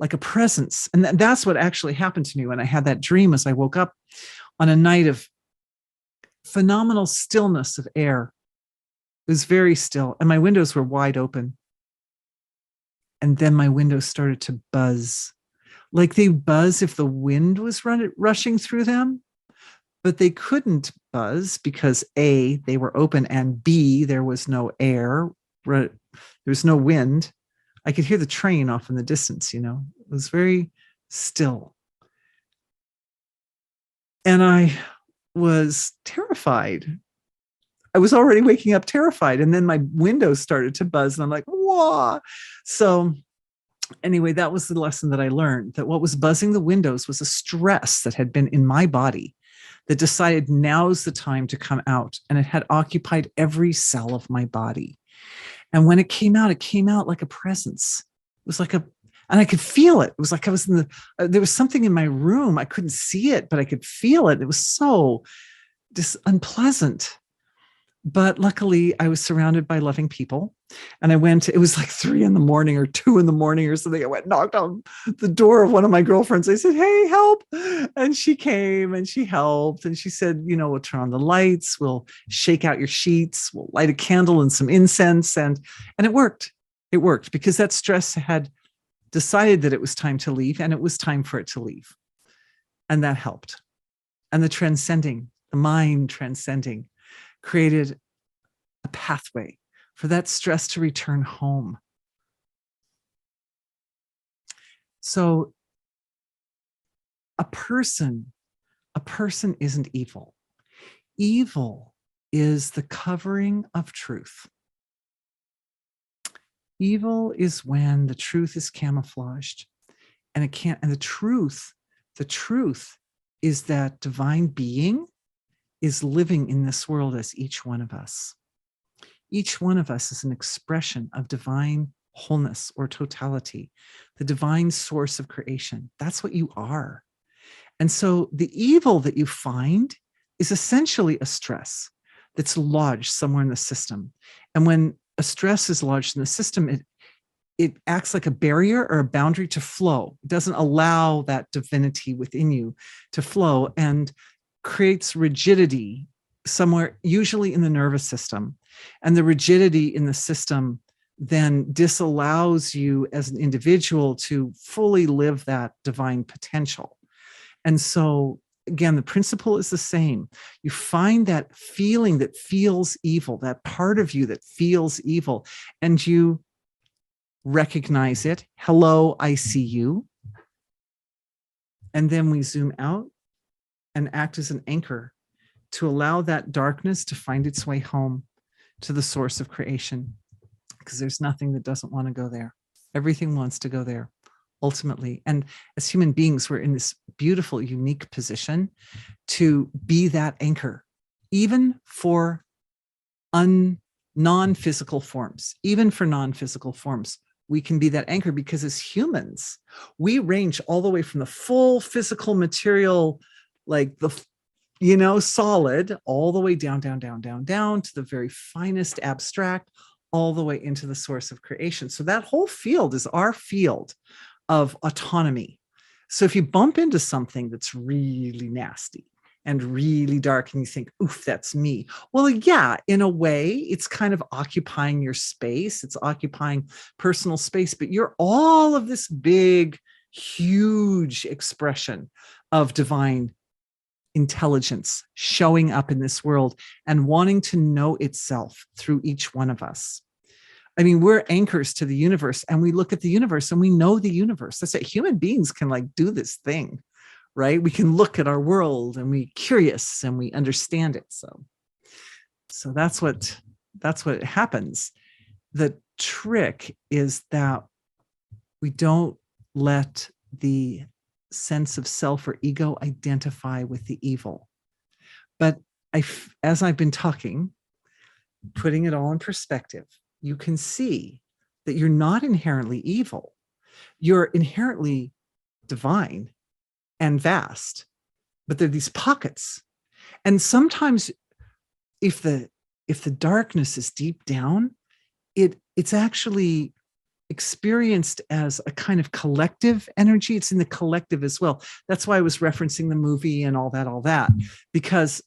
a presence. And that's what actually happened to me when I had that dream, as I woke up on a night of phenomenal stillness of air. It was very still, and my windows were wide open. And then my windows started to buzz, like they buzz if the wind was rushing through them, but they couldn't buzz because A, they were open, and B, there was no air, there was no wind. I could hear the train off in the distance, It was very still. And I was terrified. I was already waking up terrified. And then my windows started to buzz, and I'm like, whoa. So Anyway, that was the lesson that I learned, that what was buzzing the windows was a stress that had been in my body that decided now's the time to come out. And it had occupied every cell of my body. And when it came out like a presence. It was like and I could feel it. It was like I was there was something in my room. I couldn't see it, but I could feel it. It was so just unpleasant. But luckily, I was surrounded by loving people. And it was like 3 a.m. or 2 a.m. or something. I went, knocked on the door of one of my girlfriends. I said, hey, help. And she came and she helped. And she said, we'll turn on the lights. We'll shake out your sheets. We'll light a candle and some incense. And it worked. It worked because that stress had decided that it was time to leave, and it was time for it to leave. And that helped. And the mind transcending, created a pathway for that stress to return home. So a person isn't evil. Evil is the covering of truth. Evil is when the truth is camouflaged, and the truth is that divine being is living in this world as each one of us. Each one of us is an expression of divine wholeness or totality, the divine source of creation. That's what you are. And so the evil that you find is essentially a stress that's lodged somewhere in the system. And when a stress is lodged in the system, it acts like a barrier or a boundary to flow. It doesn't allow that divinity within you to flow, and creates rigidity somewhere, usually in the nervous system. And the rigidity in the system then disallows you as an individual to fully live that divine potential. And so, again, the principle is the same. You find that feeling that feels evil, that part of you that feels evil, and you recognize it. Hello, I see you. And then we zoom out and act as an anchor to allow that darkness to find its way home to the source of creation, because there's nothing that doesn't want to go there. Everything wants to go there, ultimately. And as human beings, we're in this beautiful, unique position to be that anchor, even for non-physical forms. Even for non-physical forms, we can be that anchor, because as humans, we range all the way from the full physical material, like the solid, all the way down to the very finest abstract, all the way into the source of creation. So that whole field is our field of autonomy. So if you bump into something that's really nasty and really dark and you think, oof, that's me. Well, yeah, in a way, it's kind of occupying your space. It's occupying personal space, but you're all of this big, huge expression of divine intelligence showing up in this world and wanting to know itself through each one of us. I mean, we're anchors to the universe, and we look at the universe and we know the universe. That's it. Human beings can do this thing, right? We can look at our world and we're curious and we understand it. So that's what happens. The trick is that we don't let the sense of self or ego identify with the evil. But as I've been talking, putting it all in perspective, you can see that you're not inherently evil. You're inherently divine and vast, but there are these pockets. And sometimes if the darkness is deep down, it's actually experienced as a kind of collective energy. It's in the collective as well. That's why I was referencing the movie and all that, because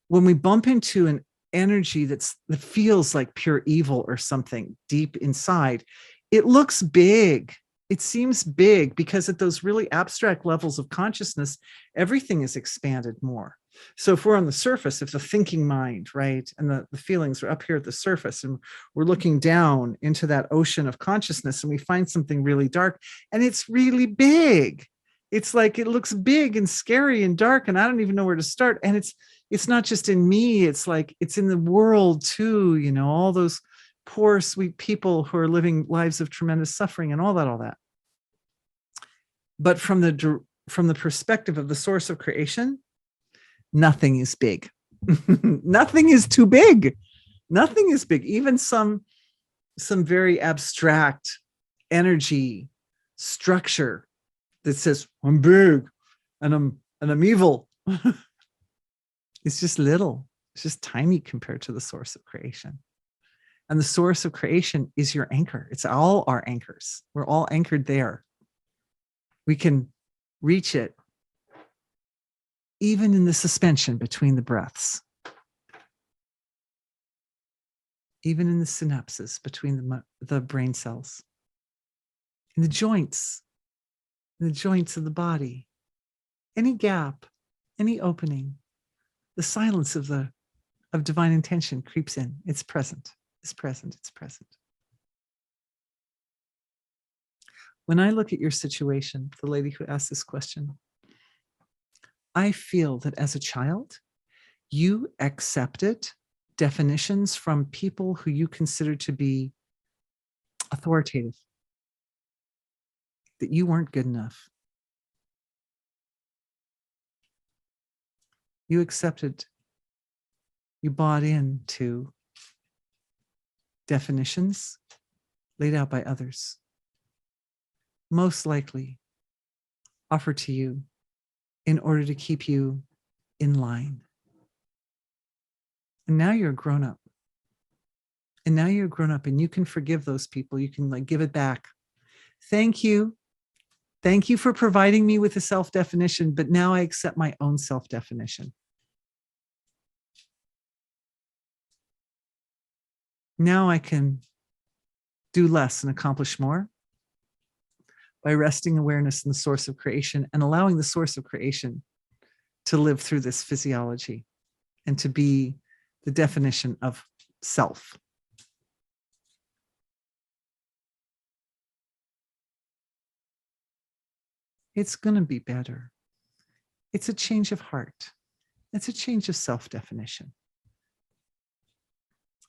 when we bump into an energy that feels like pure evil or something deep inside, it looks big. It seems big because at those really abstract levels of consciousness, everything is expanded more. So if we're on the surface, if the thinking mind, right, and the feelings are up here at the surface, and we're looking down into that ocean of consciousness, and we find something really dark, and it's really big. It's like it looks big and scary and dark, and I don't even know where to start. And it's not just in me. It's like it's in the world too. All those poor, sweet people who are living lives of tremendous suffering and all that. But from the perspective of the source of creation, nothing is big. Nothing is too big. Nothing is big. Even some very abstract energy structure that says I'm big and I'm evil. It's just little. It's just tiny compared to the source of creation. And the source of creation is your anchor. It's all our anchors. We're all anchored there. We can reach it even in the suspension between the breaths, even in the synapses between the brain cells, in the joints of the body, any gap, any opening, the silence of divine intention creeps in. It's present. It's present. It's present. When I look at your situation, the lady who asked this question, I feel that as a child, you accepted definitions from people who you consider to be authoritative, that you weren't good enough. You accepted, you bought into definitions laid out by others, most likely offered to you in order to keep you in line. And now you're grown up. And now you're grown up and you can forgive those people. You can give it back. Thank you. Thank you for providing me with a self-definition, but now I accept my own self-definition. Now I can do less and accomplish more by resting awareness in the source of creation and allowing the source of creation to live through this physiology and to be the definition of self. It's going to be better. It's a change of heart. It's a change of self-definition.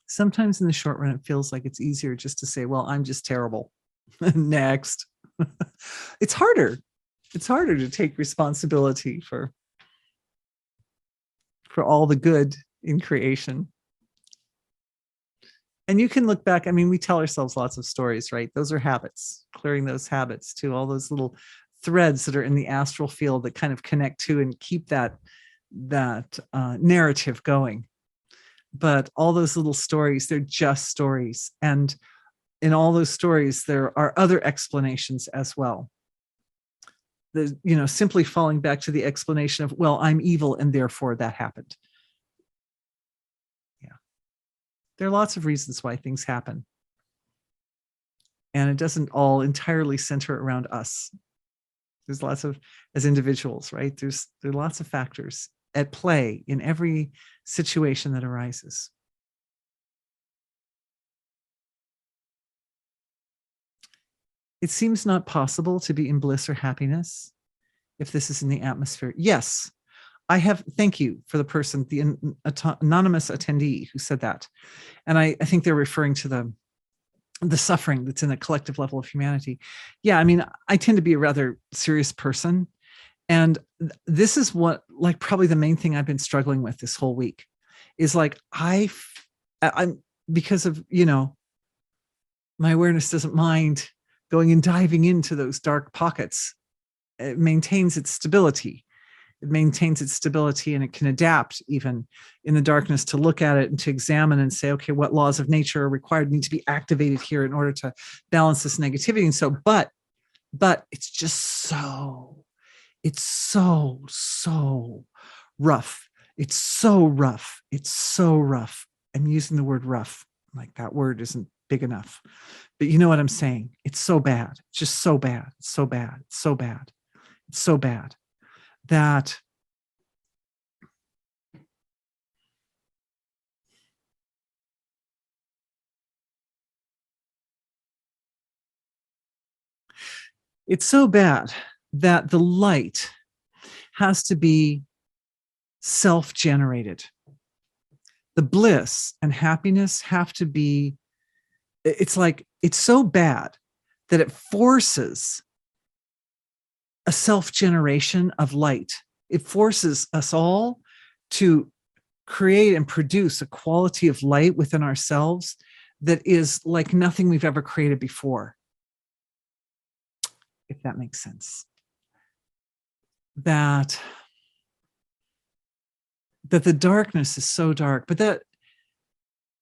Sometimes in the short run, it feels like it's easier just to say, well, I'm just terrible. Next. It's harder. It's harder to take responsibility for all the good in creation. And you can look back. I mean, we tell ourselves lots of stories, right? Those are habits, clearing those habits to all those little threads that are in the astral field that kind of connect to and keep that narrative going. But all those little stories, they're just stories. And in all those stories, there are other explanations as well. Simply falling back to the explanation of, well, I'm evil and therefore that happened. Yeah. There are lots of reasons why things happen. And it doesn't all entirely center around us. There's lots of, as individuals, right? There are lots of factors at play in every situation that arises. It seems not possible to be in bliss or happiness if this is in the atmosphere. Yes, I have. Thank you for the person, the anonymous attendee who said that. And I think they're referring to the suffering that's in the collective level of humanity. Yeah, I mean, I tend to be a rather serious person. And this is what, probably the main thing I've been struggling with this whole week is I'm because of, my awareness doesn't mind going and diving into those dark pockets. It maintains its stability. It maintains its stability and it can adapt even in the darkness to look at it and to examine and say, okay, what laws of nature are required, need to be activated here in order to balance this negativity. And so, but it's just it's so rough. It's so rough. It's so rough. I'm using the word rough. That word isn't big enough, but you know what I'm saying? It's so bad. It's just so bad. It's so bad. It's so bad. It's so bad that the light has to be self-generated. The bliss and happiness have to be it's like, it's so bad that it forces a self-generation of light. It forces us all to create and produce a quality of light within ourselves that is like nothing we've ever created before, if that makes sense. That the darkness is so dark, but that,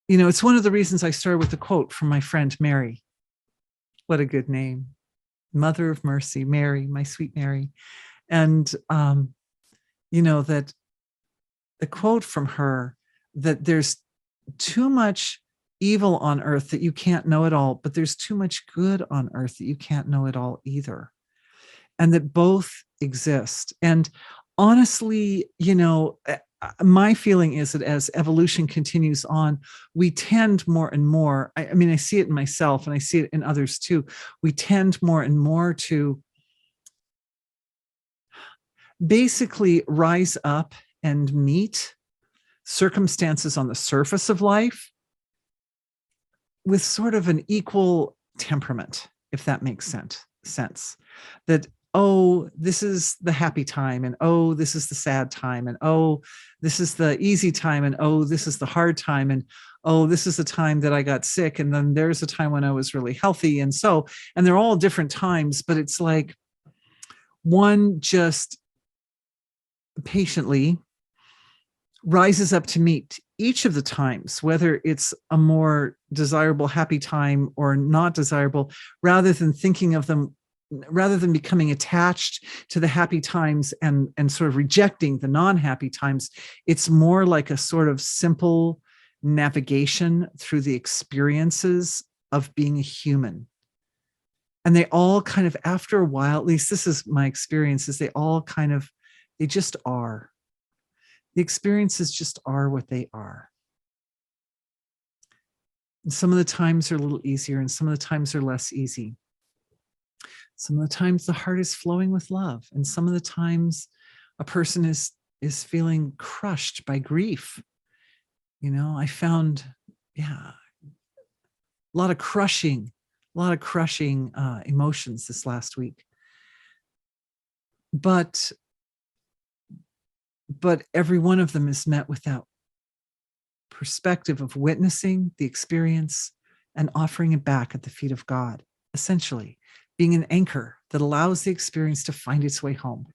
it's one of the reasons I started with the quote from my friend Mary. What a good name. Mother of Mercy, Mary, my sweet Mary. And, that the quote from her, that there's too much evil on earth that you can't know it all, but there's too much good on earth that you can't know it all either. And that both exist. And honestly, my feeling is that as evolution continues on, we tend more and more, I mean, I see it in myself and I see it in others too. We tend more and more to basically rise up and meet circumstances on the surface of life with sort of an equal temperament, if that makes sense. That, oh, this is the happy time, and oh, this is the sad time, and oh, this is the easy time, and oh, this is the hard time, and oh, this is the time that I got sick, and then there's a time when I was really healthy. And they're all different times, but it's like one just patiently rises up to meet each of the times, whether it's a more desirable, happy time or not desirable, rather than thinking of them, rather than becoming attached to the happy times and sort of rejecting the non-happy times. It's more like a sort of simple navigation through the experiences of being a human. And they all kind of, after a while, at least this is my experience, is they just are. The experiences just are what they are. And some of the times are a little easier, and some of the times are less easy. Some of the times the heart is flowing with love, and some of the times a person is feeling crushed by grief. I found, a lot of crushing emotions this last week. But every one of them is met with that perspective of witnessing the experience and offering it back at the feet of God, essentially being an anchor that allows the experience to find its way home.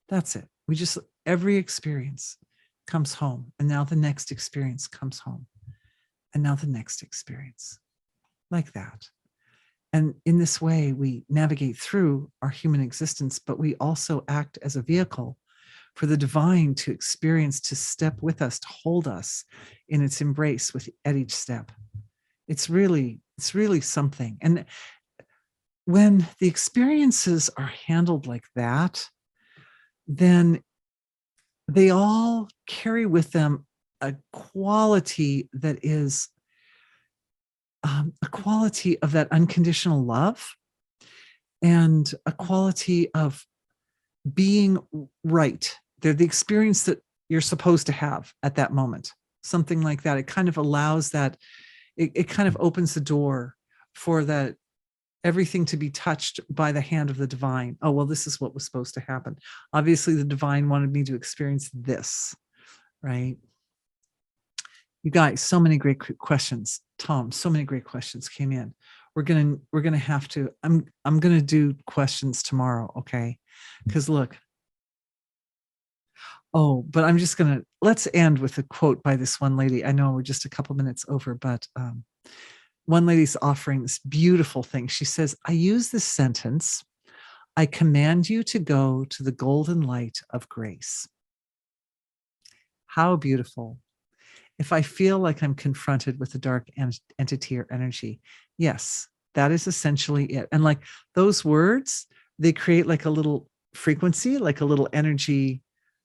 That's it. Every experience comes home, and now the next experience comes home, and now the next experience, like that. And in this way, we navigate through our human existence, but we also act as a vehicle for the divine to experience, to step with us, to hold us in its embrace at each step. It's really something. And when the experiences are handled like that, then they all carry with them a quality that is a quality of that unconditional love, and a quality of being right. They're the experience that you're supposed to have at that moment, something like that. It kind of allows that, it kind of opens the door for that everything to be touched by the hand of the divine. Oh, well, this is what was supposed to happen. Obviously, the divine wanted me to experience this, right? You guys, so many great questions. Tom, so many great questions came in. We're gonna have to, I'm gonna do questions tomorrow, okay? Because look, but I'm just let's end with a quote by this one lady. I know we're just a couple minutes over, but one lady's offering this beautiful thing. She says, I use this sentence, I command you to go to the golden light of grace. How beautiful. If I feel like I'm confronted with a dark entity or energy, yes, that is essentially it. And like those words, they create like a little frequency, like a little energy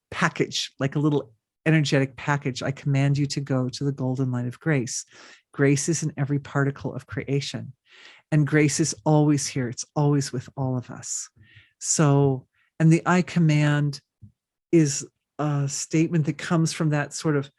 package, like a little energetic package. I command you to go to the golden light of grace. Grace is in every particle of creation, and grace is always here. It's always with all of us. So, and the I command is a statement that comes from that sort of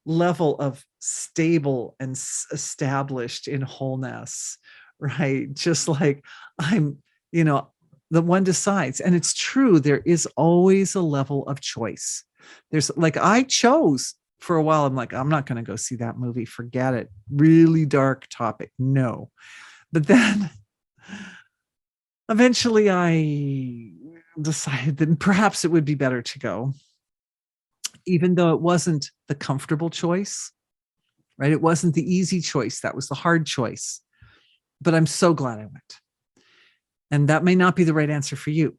level of stable and established in wholeness, right? Just like I'm, you know, the one decides. And it's true, there is always a level of choice. There's like, I chose for a while, I'm like, I'm not going to go see that movie. Forget it. Really dark topic. No. But then eventually I decided that perhaps it would be better to go, even though it wasn't the comfortable choice, right? It wasn't the easy choice. That was the hard choice. But I'm so glad I went. And that may not be the right answer for you.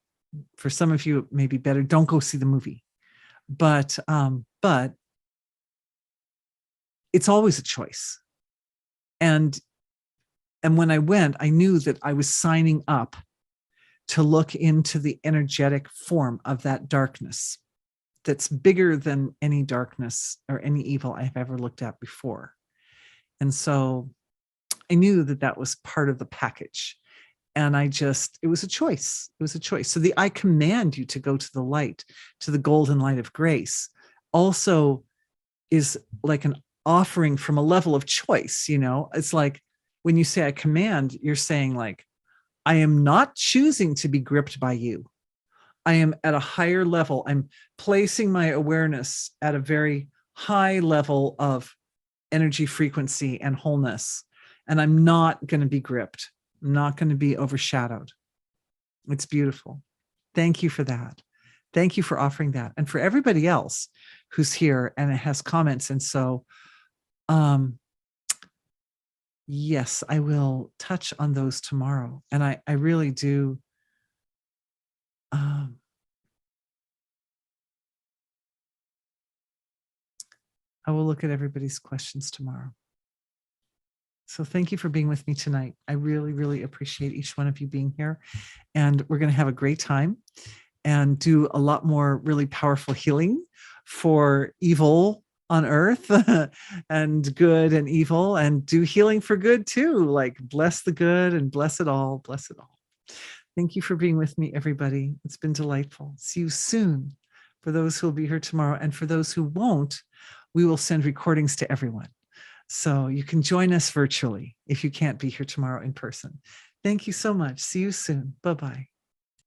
For some of you, it may be better. Don't go see the movie. But it's always a choice. And when I went, I knew that I was signing up to look into the energetic form of that darkness that's bigger than any darkness or any evil I've ever looked at before. And so I knew that that was part of the package. And it was a choice. It was a choice. So the I command you to go to the light, to the golden light of grace, also is like an offering from a level of choice. It's like when you say I command, you're saying like, I am not choosing to be gripped by you. I am at a higher level. I'm placing my awareness at a very high level of energy frequency and wholeness. And I'm not going to be gripped. I'm not going to be overshadowed. It's beautiful. Thank you for that. Thank you for offering that. And for everybody else who's here and has comments. And so, yes, I will touch on those tomorrow. And I really do. I will look at everybody's questions tomorrow. So thank you for being with me tonight. I really, really appreciate each one of you being here. And we're going to have a great time and do a lot more really powerful healing for evil on earth and good and evil, and do healing for good too, like bless the good and bless it all, bless it all. Thank you for being with me, everybody. It's been delightful. See you soon. For those who will be here tomorrow, and for those who won't, we will send recordings to everyone. So you can join us virtually if you can't be here tomorrow in person. Thank you so much. See you soon. Bye-bye.